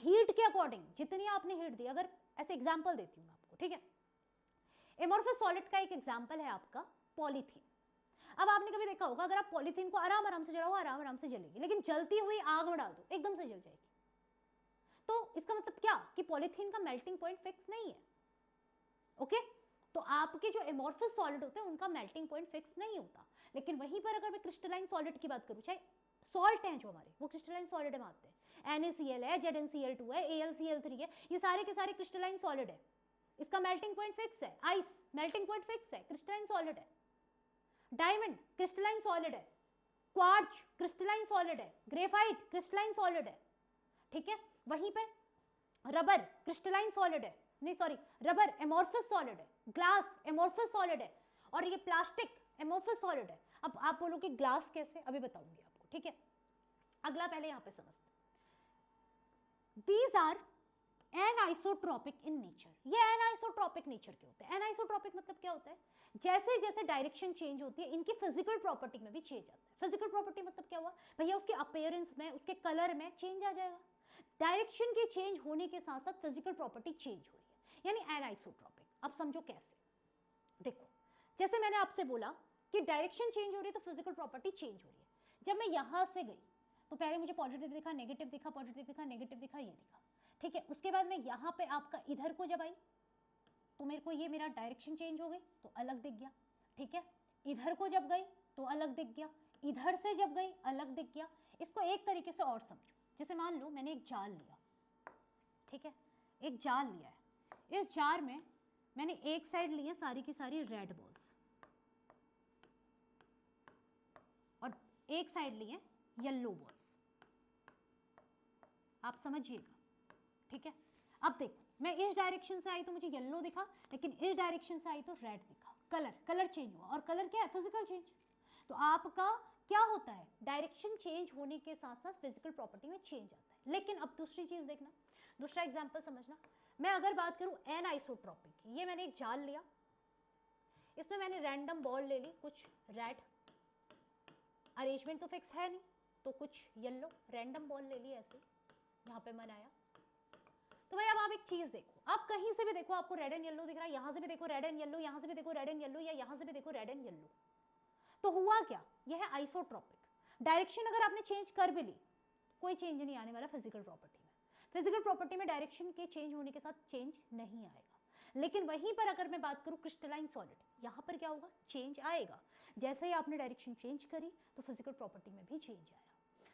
हीट के अकॉर्डिंग जितनी आपने हीट दी। अगर ऐसे एग्जांपल देती हूं मैं आपको, ठीक है, एमोर्फस सॉलिड का एक एग्जांपल है आपका पॉलीथीन। अब आपने कभी देखा होगा, अगर आप पॉलीथीन को आराम से जलाओ, आराम से जलेगी, लेकिन जलती हुई आग में डाल दो एकदम से जल जाएगी। तो इसका मतलब क्या, कि पॉलीथीन का मेल्टिंग पॉइंट फिक्स नहीं है। ओके, तो आपके जो एमोर्फस सॉलिड होते हैं उनका मेल्टिंग पॉइंट फिक्स नहीं होता। लेकिन वहीं पर अगर मैं क्रिस्टलाइन सॉलिड की बात करूं, चाहे सॉल्ट हैं जो हमारे, वो क्रिस्टलाइन सॉलिड में आते हैं, NaCl है, ZnCl2 है, AlCl3 है, ये सारे के सारे क्रिस्टलाइन सॉलिड है। इसका मेल्टिंग पॉइंट फिक्स है। आइस मेल्टिंग पॉइंट फिक्स है, क्रिस्टलाइन सॉलिड है। डायमंड क्रिस्टलाइन सॉलिड है, क्वार्ट्ज क्रिस्टलाइन सॉलिड है, ग्रेफाइट क्रिस्टलाइन सॉलिड है, ठीक है। वहीं पे रबर क्रिस्टलाइन सॉलिड है, नहीं सॉरी, रबर एमोर्फस सॉलिड है, ग्लास एमोर्फस सॉलिड है, और ये प्लास्टिक एमोर्फस सॉलिड है। अब आप बोलोगे ग्लास कैसे, अभी बताऊंगी आपको, ठीक है। अगला पहले यहां पे समझते, दीज आर एनआइसोट्रॉपिक इन नेचर। ये एनआइसोट्रॉपिक नेचर के होते हैं। एनआइसोट्रॉपिक मतलब क्या होता है, जैसे जैसे डायरेक्शन चेंज होती है इनकी फिजिकल प्रॉपर्टी में भी चेंज आता है। फिजिकल प्रॉपर्टी मतलब क्या हुआ भैया, उसके अपीयरेंस में, उसके कलर में चेंज आ जाएगा। डायरेक्शन के चेंज होने के साथ साथ फिजिकल प्रॉपर्टी चेंज हो रही है, यानी एनआइसोट्रॉपिक। अब समझो कैसे, देखो जैसे मैंने आपसे बोला कि डायरेक्शन चेंज हो रही है तो फिजिकल प्रॉपर्टी चेंज हो रही है। जब मैं यहां से गई तो पहले मुझे पॉजिटिव दिखा, नेगेटिव दिखा, पॉजिटिव दिखा, नेगेटिव दिखा, ये दिखा, ठीक है। उसके बाद मैं यहाँ पे आपका इधर को जब आई तो मेरे को ये मेरा डायरेक्शन चेंज हो गई तो अलग दिख गया, ठीक है। इधर को जब गई तो अलग दिख गया, इधर से जब गई अलग दिख गया। इसको एक तरीके से और समझो, जैसे मान लो मैंने एक जाल लिया, ठीक है, एक जाल लिया है। इस जार में मैंने एक साइड ली है सारी की सारी रेड बॉल्स, और एक साइड ली है येलो बॉल्स, आप समझिएगा, ठीक है। अब देखो मैं इस डायरेक्शन से आई तो मुझे येलो दिखा, लेकिन इस डायरेक्शन से आई तो रेड दिखा। कलर चेंज हुआ, और कलर क्या है, फिजिकल चेंज। तो आपका क्या होता है, डायरेक्शन चेंज होने के साथ साथ फिजिकल प्रॉपर्टी में चेंज आता है। लेकिन अब दूसरी चीज देखना, दूसरा एग्जांपल समझना। मैं अगर बात करूं एनआइसोट्रॉपिक, ये मैंने एक जाल लिया, इसमें मैंने रैंडम बॉल ले ली, कुछ रेड, अरेंजमेंट तो फिक्स है नहीं, तो कुछ येलो, रैंडम बॉल ले ली ऐसे, यहाँ पे बनाया। तो भाई अब आप एक चीज देखो, आप कहीं से भी देखो आपको रेड एंड येलो दिख रहा है, यहां से भी देखो रेड एंड येलो, यहां से भी देखो रेड एंड येलो, या यहां से भी देखो रेड एंड येलो। तो हुआ क्या, यह है आइसोट्रॉपिक। डायरेक्शन अगर आपने चेंज कर भी ली, कोई चेंज नहीं आने वाला फिजिकल प्रॉपर्टी में। फिजिकल प्रॉपर्टी में डायरेक्शन के चेंज होने के साथ चेंज नहीं आएगा। लेकिन वहीं पर अगर मैं बात करूं क्रिस्टलाइन सॉलिड, यहां पर क्या होगा, चेंज आएगा। जैसे ही आपने डायरेक्शन चेंज करी तो फिजिकल प्रॉपर्टी में भी चेंज आया।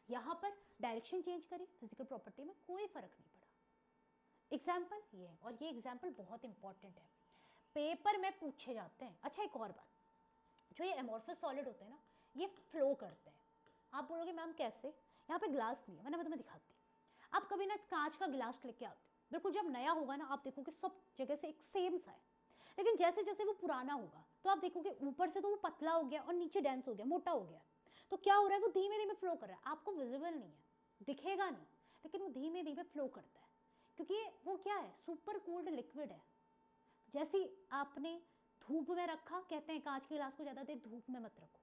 यहां पर डायरेक्शन चेंज करी, फिजिकल प्रॉपर्टी में कोई फर्क नहीं पड़ा। एग्जाम्पल ये है, और ये एग्जाम्पल बहुत इंपॉर्टेंट है। पेपर में पूछे जाते हैं। अच्छा एक और बात, जो ये एमोर्फस सॉलिड होते हैं ना, ये फ्लो करते हैं। आप बोलोगे मैम कैसे, यहाँ पे ग्लास नहीं है, मैं तुम्हें दिखाती हूँ। आप कभी ना कांच का गिलास लेके आते हो, बिल्कुल जब नया होगा ना आप देखोगे सब जगह से एक सेम सा है, लेकिन जैसे जैसे वो पुराना होगा तो आप देखोगे ऊपर से तो वो पतला हो गया और नीचे डेंस हो गया, मोटा हो गया। तो क्या हो रहा है, वो धीमे धीमे फ्लो कर रहा है, आपको विजिबल नहीं है, दिखेगा नहीं, लेकिन वो धीमे धीमे फ्लो करता है, क्योंकि वो क्या है, सुपर कूल्ड लिक्विड है। जैसे आपने धूप में रखा, कहते हैं कांच के गिलास को ज़्यादा देर धूप में मत रखो,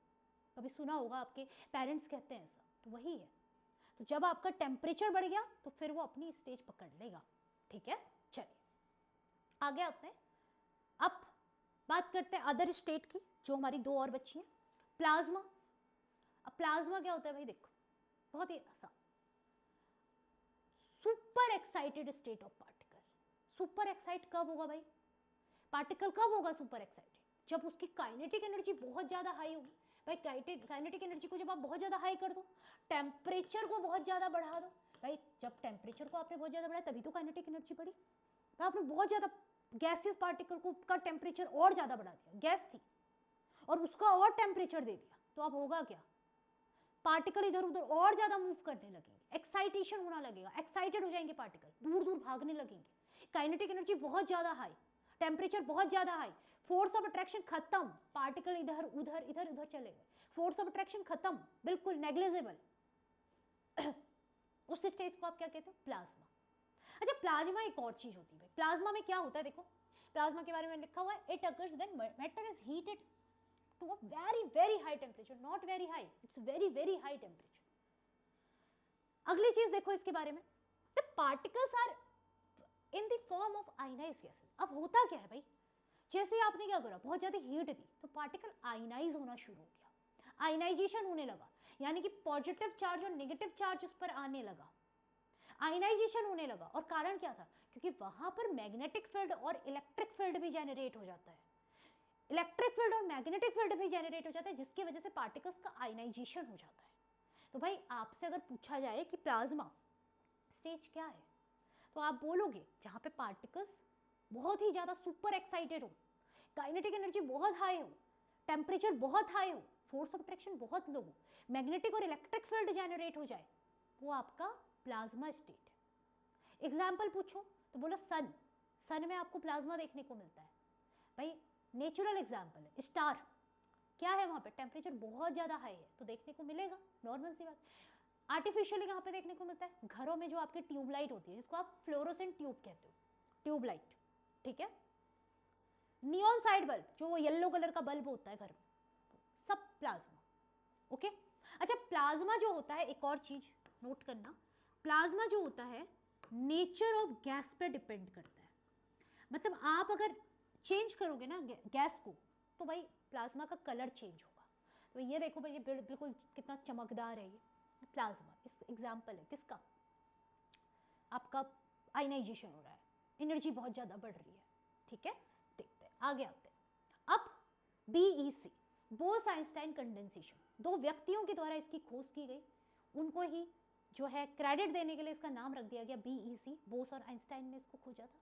कभी सुना होगा, आपके पेरेंट्स कहते हैं ऐसा, तो वही है। तो जब आपका टेम्परेचर बढ़ गया तो फिर वो अपनी स्टेज पकड़ लेगा। ठीक है, चलिए आगे आते हैं। अब बात करते हैं अदर स्टेट की, जो हमारी दो और बची हैं, प्लाज्मा। अब प्लाज्मा क्या होता है भाई, देखो बहुत ही आसान, super excited state of particle. Super excite कब होगा भाई, पार्टिकल कब होगा सुपर एक्साइटेड, जब उसकी काइनेटिक एनर्जी बहुत ज्यादा हाई होगी। भाई काइनेटिक एनर्जी को जब आप बहुत ज्यादा हाई कर दो, टेम्परेचर को बहुत ज्यादा बढ़ा दो, भाई जब टेम्परेचर को आपने बहुत ज्यादा बढ़ाया तभी तो काइनेटिक एनर्जी बढ़ी। भाई आपने बहुत ज्यादा गैसियस पार्टिकल को का टेम्परेचर और ज्यादा बढ़ा दिया, गैस थी और उसका और टेम्परेचर दे दिया, तो अब होगा क्या, पार्टिकल इधर उधर और ज्यादा मूव करने लगेंगे, एक्साइटेशन होना लगेगा, एक्साइटेड हो जाएंगे पार्टिकल, दूर दूर भागने लगेंगे। काइनेटिक एनर्जी बहुत ज्यादा हाई, टेम्परेचर बहुत ज्यादा हाई, फोर्स ऑफ अट्रैक्शन खत्म, पार्टिकल इधर उधर इधर उधर चले गए, फोर्स ऑफ अट्रैक्शन खत्म, बिल्कुल नेग्लिजिबल। उस स्टेज को आप क्या कहते हैं, प्लाज्मा। अच्छा प्लाज्मा एक और चीज होती है, प्लाज्मा में क्या होता है, देखो प्लाज्मा के बारे में लिखा हुआ है, it occurs when matter is heated to a very very high temperature, not very high, it's very very high temperature. अगली चीज देखो इसके बारे में, the particles are in the form of ionised gases. अब होता क्या है भाई, जैसे आपने क्या करा, बहुत ज्यादा हीट दी तो पार्टिकल आयनाइज होना शुरू हो गया, आयनाइजेशन होने लगा, यानी कि पॉजिटिव चार्ज और नेगेटिव चार्ज उस पर आने लगा, आयनाइजेशन होने लगा। और कारण क्या था, क्योंकि वहां पर मैग्नेटिक फील्ड और इलेक्ट्रिक फील्ड भी जनरेट हो जाता है, इलेक्ट्रिक फील्ड और मैग्नेटिक फील्ड भी जनरेट हो जाता है, जिसकी वजह से पार्टिकल्स का आयनाइजेशन हो जाता है। तो भाई आपसे अगर पूछा जाए कि प्लाज्मा स्टेज क्या है, तो आप बोलोगे जहां पे पार्टिकल्स बहुत ही ज्यादा सुपर एक्साइटेड हो, काइनेटिक एनर्जी बहुत हाई हो, टेम्परेचर बहुत हाई हो, फोर्स ऑफ अट्रैक्शन बहुत लो हो, मैग्नेटिक और इलेक्ट्रिक फील्ड जनरेट हो जाए, वो आपका प्लाज्मा स्टेट है। एग्जाम्पल पूछो तो बोलो सन, सन में आपको प्लाज्मा देखने को मिलता है। भाई नेचुरल एग्जाम्पल है, स्टार क्या है, वहां पे टेम्परेचर बहुत ज्यादा हाई है तो देखने को मिलेगा, नॉर्मल सी बात। आर्टिफिशियली कहाँ पे देखने को मिलता है, घरों में जो आपकी ट्यूबलाइट होती है, जिसको आप फ्लोरोसेंट ट्यूब कहते हो, ट्यूबलाइट, ठीक है, नियॉन साइड बल्ब, जो वो येलो कलर का बल्ब होता है घर में, सब प्लाज्मा। ओके, अच्छा प्लाज्मा जो होता है, एक और चीज नोट करना, प्लाज्मा जो होता है नेचर ऑफ गैस पे डिपेंड करता है। मतलब आप अगर चेंज करोगे ना गैस को, तो भाई प्लाज्मा का कलर चेंज होगा। तो ये देखो भाई, ये बिल्कुल कितना चमकदार है, ये प्लाज्मा। इस एग्जाम्पल है किसका, आपका आयनाइजेशन हो रहा है, एनर्जी बहुत ज़्यादा बढ़ रही है। ठीक है, देखते हैं आगे आते हैं। अब BEC, बोस आइंस्टाइन कंडेंसेशन, दो व्यक्तियों के द्वारा इसकी खोज की गई, उनको ही जो है क्रेडिट देने के लिए इसका नाम रख दिया गया BEC, बोस और आइंस्टाइन ने इसको खोजा था।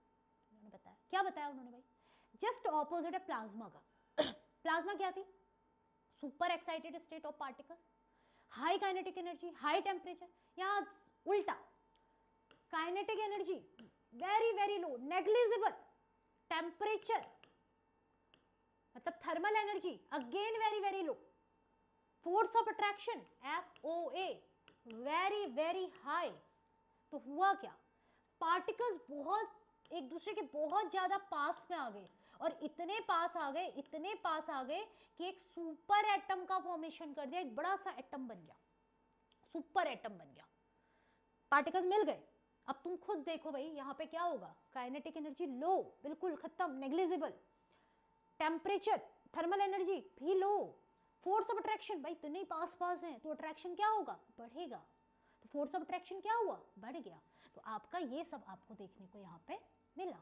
उन्होंने बताया, क्या बताया उन्होंने भाई, जस्ट ऑपोजिट है प्लाज्मा का। प्लाज्मा क्या थी, super excited state of particle, high kinetic energy, high temperature. यहाँ उल्टा, kinetic energy very very low, negligible, temperature मतलब thermal energy again very very low, force of attraction FOA very very high. तो हुआ क्या, particles बहुत एक दूसरे के बहुत ज्यादा पास में आ गए, और इतने पास आ गए, इतने पास आ गए कि एक सुपर एटम का फॉर्मेशन कर दिया, एक बड़ा सा एटम बन गया, सुपर एटम बन गया, पार्टिकल्स मिल गए। अब तुम खुद देखो भाई, यहाँ पे क्या होगा, काइनेटिक एनर्जी लो, बिल्कुल खत्म, नेग्लिजिबल, टेम्परेचर थर्मल एनर्जी भी लो, फोर्स ऑफ अट्रैक्शन भाई इतने पास पास हैं तो अट्रैक्शन क्या होगा, बढ़ेगा, तो फोर्स ऑफ अट्रैक्शन क्या हुआ, बढ़ गया। तो आपका ये सब आपको देखने को यहाँ पे मिला।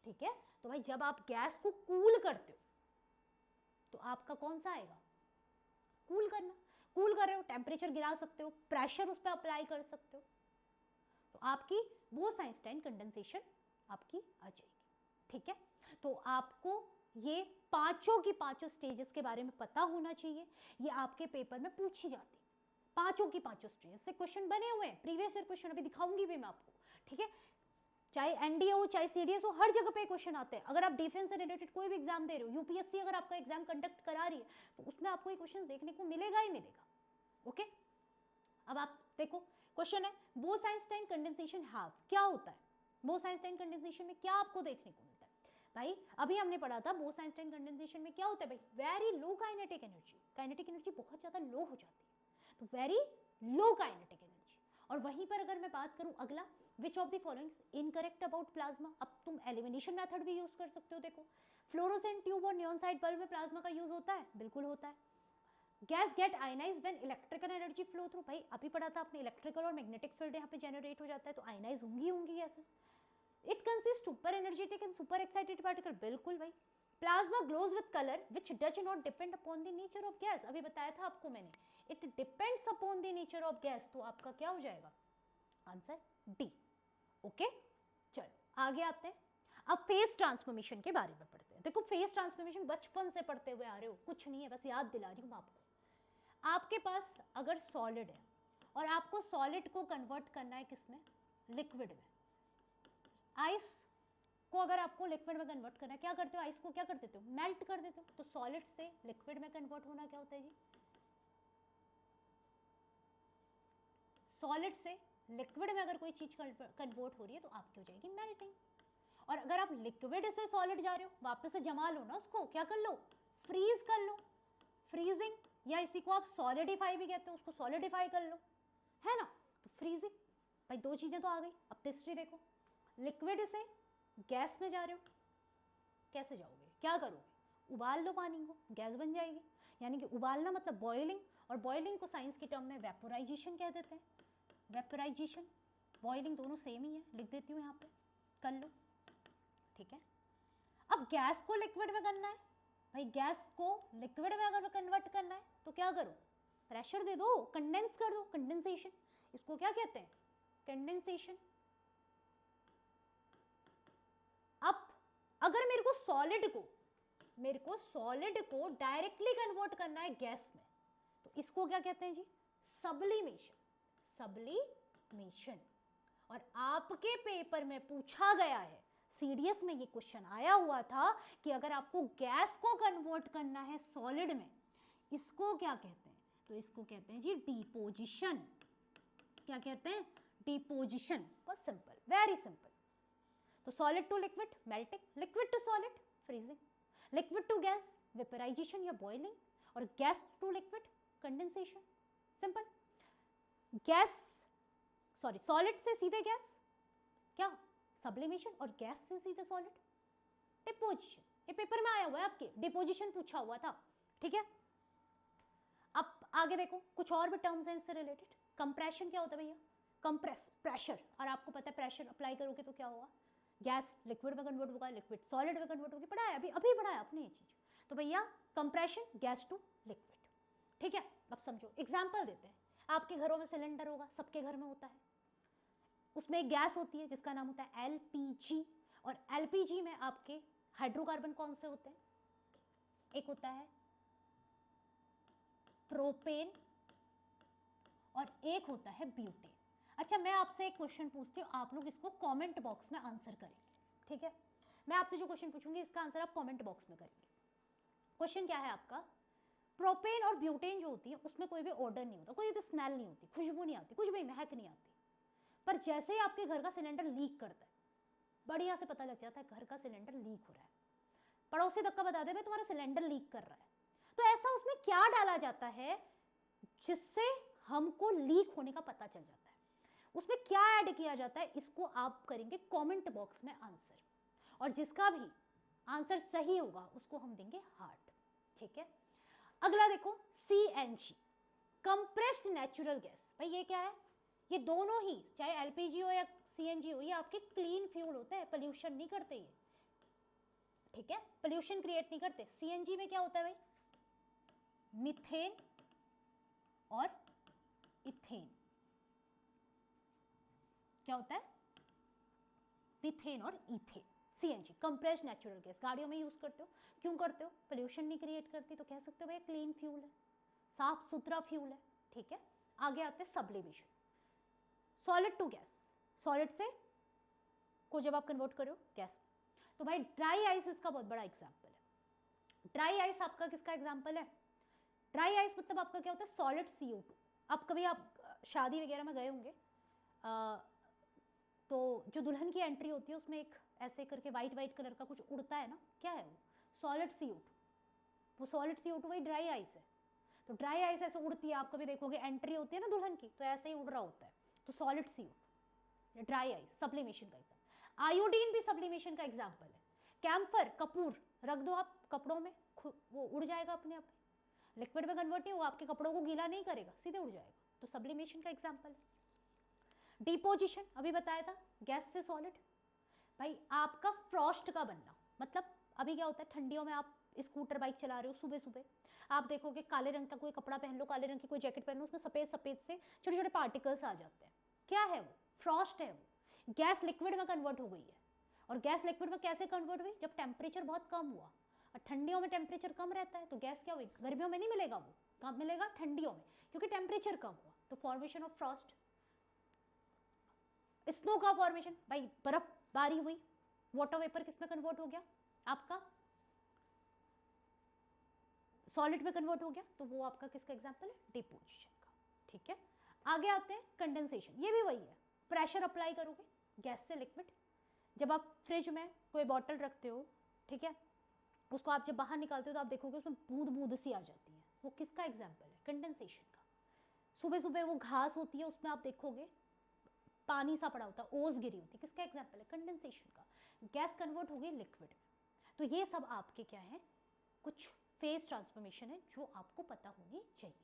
ठीक है, तो भाई जब आप गैस को कूल करते हो तो आपका कौन सा आएगा, कूल करना, कूल कर रहे हो, टेम्परेचर गिरा सकते हो, प्रेशर उस पर अप्लाई कर सकते हो, तो आपकी बोस आइंस्टाइन कंडेंसेशन आपकी आ जाएगी। ठीक है, तो आपको ये पांचों की पांचों स्टेजेस के बारे में पता होना चाहिए, ये आपके पेपर में पूछी जाती है। पांचों की पांचों स्टेजेस से क्वेश्चन बने हुए हैं, प्रीवियस ईयर क्वेश्चन अभी दिखाऊंगी भी मैं आपको, ठीक है। चाहे एनडीए हो चाहे सीडीएस हो, हर जगह पे क्वेश्चन आते हैं। अगर आप डिफेंस से रिलेटेड कोई भी एग्जाम दे रहे हो, यूपीएससी अगर आपका एग्जाम कंडक्ट करा रही है, तो उसमें आपको ये क्वेश्चन देखने को मिलेगा ही मिलेगा। ओके, अब आप देखो क्वेश्चन है बोस-आइंस्टाइन कंडेंसेशन हैव, क्या होता है बोस-आइंस्टाइन कंडेंसेशन में, क्या आपको देखने को मिलता है भाई? अभी हमने पढ़ा था बोस-आइंस्टाइन कंडेंसेशन में क्या होता है भाई, very low kinetic energy, kinetic energy बहुत ज्यादा लो हो जाती है, तो वेरी लो काइनेटिक एनर्जी। और वहीं पर अगर मैं बात करूं अगला, विच of the following incorrect about plasma, अब तुम एलिमिनेशन मेथड भी यूज कर सकते हो। देखो फ्लोरोसेंट ट्यूब और नियॉन साइड बल्ब में प्लाज्मा का यूज होता है, बिल्कुल होता है। Gas get ionise when electrical energy flow through, भाई अभी पढ़ा था आपने, इलेक्ट्रिकल और मैग्नेटिक फील्ड यहाँ पे जनरेट हो जाता है, तो आयनाइज होंगी gases. It consist super energetic and super excited particle, बिल्कुल भाई। Plasma glows with colour which does not depend upon the nature of gas, अभी बताया था आपको मैंने, it depends upon the nature of gas, तो आपका क्या हो जाएगा आंसर डी। ओके, चलो आगे आते हैं। अब फेस ट्रांसफॉर्मेशन के बारे में पढ़ते हैं। देखो फेस ट्रांसफॉर्मेशन बचपन से पढ़ते हुए आ रहे हो, कुछ नहीं है, बस याद दिला रही हूँ मैं आपको। आपके पास अगर सॉलिड है और आपको सॉलिड को कन्वर्ट करना है किसमें, लिक्विड में। आइस को अगर आपको लिक्विड में कन्वर्ट करना है, क्या करते हो, आइस को क्या कर देते हो, मेल्ट कर देते हो। तो सॉलिड से लिक्विड में कन्वर्ट होना क्या होता है जी, सॉलिड से लिक्विड में अगर कोई चीज कन्वर्ट हो रही है तो आपकी हो जाएगी मेल्टिंग। और अगर आप लिक्विड से सॉलिड जा रहे हो, वापस से जमा लो ना उसको, क्या कर लो, फ्रीज कर लो, फ्रीजिंग, या इसी को आप सॉलिडिफाई भी कहते हो, उसको सॉलिडिफाई कर लो, है ना। तो फ्रीजिंग, भाई दो चीजें तो आ गई। अब तीसरी देखो, लिक्विड से गैस में जा रहे हो, कैसे जाओगे, क्या करोगे, उबाल लो पानी को, गैस बन जाएगी। यानी कि उबालना मतलब बॉइलिंग, और बॉइलिंग को साइंस की टर्म में वेपोराइजेशन कह देते हैं। वेपोराइजेशन बॉइलिंग दोनों सेम ही है, लिख देती हूँ यहाँ पे, कर लो, ठीक है। अब गैस को लिक्विड में करना है, भाई गैस को लिक्विड में अगर कन्वर्ट करना है तो क्या करो, प्रेशर दे दो, कंडेंस कर दो, कंडेंसेशन, इसको क्या कहते हैं, कंडेंसेशन। अब अगर मेरे को सॉलिड को डायरेक्टली कन्वर्ट करना है गैस में, तो इसको क्या कहते हैं जी, सब्लिमेशन, सब्लिमेशन। और आपके पेपर में पूछा गया है, सीडीएस में ये क्वेश्चन आया हुआ था कि अगर आपको गैस को कन्वर्ट करना है सॉलिड में, इसको क्या कहते हैं, तो इसको कहते हैं जी डिपोजिशन। क्या कहते हैं, डिपोजिशन, बस सिंपल, वेरी सिंपल। तो solid to liquid melting, liquid to solid freezing, liquid to gas vaporisation या बॉइलिंग, और gas to liquid condensation, simple. Gas sorry solid से सीधे गैस क्या, सब्लिमेशन, और गैस से सीधे सॉलिड डिपोजिशन। ये पेपर में आया हुआ है आपके, डिपोजिशन पूछा हुआ था, ठीक है। अब आगे देखो कुछ और भी टर्म्स हैं इससे रिलेटेड। कंप्रेशन क्या होता है भैया, कंप्रेस प्रेशर, और आपको पता है प्रेशर अप्लाई करोगे तो क्या होगा, गैस लिक्विड में कन्वर्ट होगा, लिक्विड सॉलिड में कन्वर्ट होगी, पढ़ा है अभी पढ़ा है आपने ये चीज। तो भैया कंप्रेशन गैस टू लिक्विड, ठीक है। अब समझो, एग्जाम्पल देते हैं। आपके घरों में सिलेंडर होगा, सबके घर में होता है, उसमें एक गैस होती है जिसका नाम होता है एलपीजी, और एलपीजी में आपके हाइड्रोकार्बन कौन से होते हैं, एक होता है प्रोपेन और एक होता है ब्यूटेन। अच्छा मैं आपसे एक क्वेश्चन पूछती हूँ, आप लोग इसको कमेंट बॉक्स में आंसर करेंगे, ठीक है। मैं आपसे जो क्वेश्चन पूछूंगी इसका आंसर आप कमेंट बॉक्स में करेंगे। क्वेश्चन क्या है आपका, प्रोपेन और ब्यूटेन जो होती है उसमें कोई भी ऑर्डर नहीं होता, कोई भी स्मेल नहीं होती, खुशबू नहीं आती, कुछ भी महक नहीं आती, पर जैसे ही आपके घर का सिलेंडर लीक करता है, बढ़िया से पता लग जाता है घर का सिलेंडर लीक हो रहा है, पड़ोसी तक का बता दे भाई तुम्हारा सिलेंडर लीक कर रहा है। तो ऐसा उसमें क्या डाला जाता है जिससे हमको लीक होने का पता चल जाता है, उसमें क्या ऐड किया जाता है, इसको आप करेंगे कमेंट बॉक्स में आंसर, और जिसका भी आंसर सही होगा उसको हम देंगे हार्ट, ठीक है। अगला देखो सीएनजी, कंप्रेस्ड नेचुरल गैस, भाई ये क्या है, ये दोनों ही चाहे एलपीजी हो या सीएनजी हो, ये आपके क्लीन फ्यूल होते हैं, पोल्यूशन नहीं करते ये, ठीक है, पोल्यूशन क्रिएट नहीं करते। सीएनजी में क्या होता है भाई, मीथेन और इथेन, क्या होता है, मीथेन और ethane, CNG, compressed natural gas, गाड़ियों में यूज़ करते हो, क्यों करते हो? पोल्यूशन नहीं क्रिएट करती, तो कह सकते हो भाई क्लीन फ्यूल है, साफ सुथरा फ्यूल है, ठीक है। आगे आते हैं sublimation, solid to gas, solid से को जब आप कन्वर्ट करो गैस, तो भाई ड्राई आइस इसका बहुत बड़ा एग्जाम्पल है। ड्राई आइस आपका किसका एग्जाम्पल है? ड्राई आइस मतलब आपका क्या होता है? Solid CO2। अब कभी आप शादी वगैरह में गए होंगे, तो जो दुल्हन की एंट्री होती है उसमें एक ऐसे करके वाइट कलर का कुछ उड़ता है ना, क्या है वो? Solid CO2। वो सॉलिड CO2 वही ड्राई आइस है। तो ड्राई आइस ऐसे उड़ती है, आप कभी देखोगे एंट्री होती है ना दुल्हन की, तो ऐसे ही उड़ रहा होता है, तो solid CO2, dry ice, sublimation का एग्जाम्पल। आयोडीन भी सब्लिमेशन का एग्जाम्पल है। कैम्फर, कपूर रख दो आप कपड़ों में, वो उड़ जाएगा अपने आप, लिक्विड में कन्वर्ट नहीं होगा, आपके कपड़ों को गीला नहीं करेगा, सीधे उड़ जाएगा, तो सब्लिमेशन का एग्जाम्पल है। डिपोजिशन अभी बताया था, गैस से सॉलिड। भाई आपका फ्रॉस्ट का बनना, मतलब अभी क्या होता है, ठंडियों में आप स्कूटर बाइक चला रहे हो, सुबह सुबह आप देखोगे काले रंग का कोई कपड़ा पहन लो, काले रंग की कोई जैकेट पहन लो, उसमें सफ़ेद सफ़ेद से छोटे छोटे पार्टिकल्स आ जाते हैं, क्या है वो? फ्रॉस्ट है वो। गैस लिक्विड में कन्वर्ट हो गई है, और गैस लिक्विड में कैसे कन्वर्ट हुई? जब टेम्परेचर बहुत कम हुआ, और ठंडियों में टेम्परेचर कम रहता है, तो गैस क्या हुई? गर्मियों में नहीं मिलेगा वो, कब मिलेगा? ठंडियों में, क्योंकि टेम्परेचर कम हुआ, तो फॉर्मेशन ऑफ फ्रॉस्ट। स्नो का फॉर्मेशन, भाई बर्फबारी हुई, वाटर वेपर किस में कन्वर्ट हो गया? आपका सॉलिड में कन्वर्ट हो गया, तो वो आपका किसका एग्जांपल है? डिपोजिशन का, ठीक है। आगे आते हैं कंडेंसेशन, ये भी वही है, प्रेशर अप्लाई करोगे गैस से लिक्विड। जब आप फ्रिज में कोई बॉटल रखते हो, ठीक है, उसको आप जब बाहर निकालते हो तो आप देखोगे उसमें बूंद बूंद सी आ जाती है, वो किसका एग्जाम्पल है? कंडेंसेशन का। सुबह सुबह वो घास होती है, उसमें आप देखोगे पानी सा पड़ा होता है, ओस गिरी होती है, किसका एग्जाम्पल है? कंडेंसेशन का। गैस कन्वर्ट हो गई लिक्विड में। तो ये सब आपके क्या है? कुछ फेज ट्रांसफॉर्मेशन है जो आपको पता होनी चाहिए,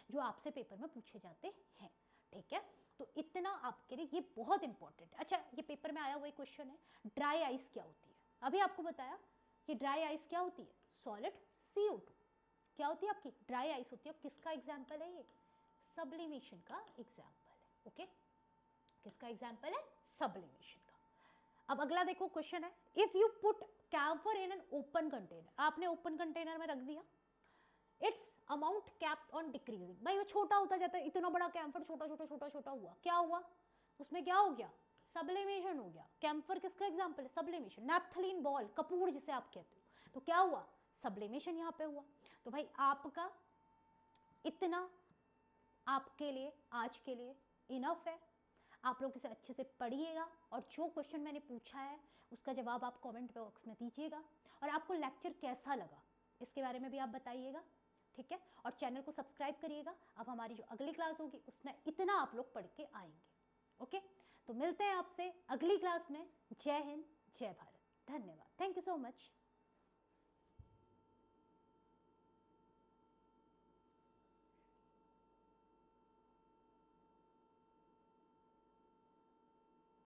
जो आपसे पेपर में पूछे जाते हैं, ठीक है। तो इतना आपके लिए ये बहुत इंपॉर्टेंट है। अच्छा, ये पेपर में आया हुआ एक क्वेश्चन है, ड्राई आइस क्या होती है? अभी आपको बताया कि ड्राई आइस क्या होती है? Solid CO2। क्या होती है आपकी? ड्राई आइस होती है। किसका एग्जाम्पल है ये? सब्लिमेशन का एग्जाम्पल है, ओके। किसका एग्जाम्पल है? सब्लिमेशन का। अब अगला देखो क्वेश्चन है, if you put camphor in an open container, आपने ओपन कंटेनर में रख दिया, it's amount kept on decreasing. भाई वो छोटा होता जाता है, इतना बड़ा कैम्फर छोटा छोटा छोटा छोटा हुआ, क्या हुआ? उसमें क्या हो गया? सब्लिमेशन हो गया। कैम्फर किसका एग्जाम्पल है? सब्लिमेशन। नैप्थलीन बॉल, कपूर जिसे आप कहते हो, तो क्या हुआ? सब्लिमेशन यहाँ पे हुआ। तो भाई आपका इतना आपके लिए आज के लिए इनफ है। आप लोग इसे अच्छे से पढ़िएगा, और जो क्वेश्चन मैंने पूछा है उसका जवाब आप कमेंट बॉक्स में दीजिएगा, और आपको लेक्चर कैसा लगा इसके बारे में भी आप बताइएगा, ठीक है। और चैनल को सब्सक्राइब करिएगा। अब हमारी जो अगली क्लास होगी उसमें इतना आप लोग पढ़ के आएंगे, ओके। तो मिलते हैं आपसे अगली क्लास में। जय हिंद, जय भारत, धन्यवाद, थैंक यू सो मच।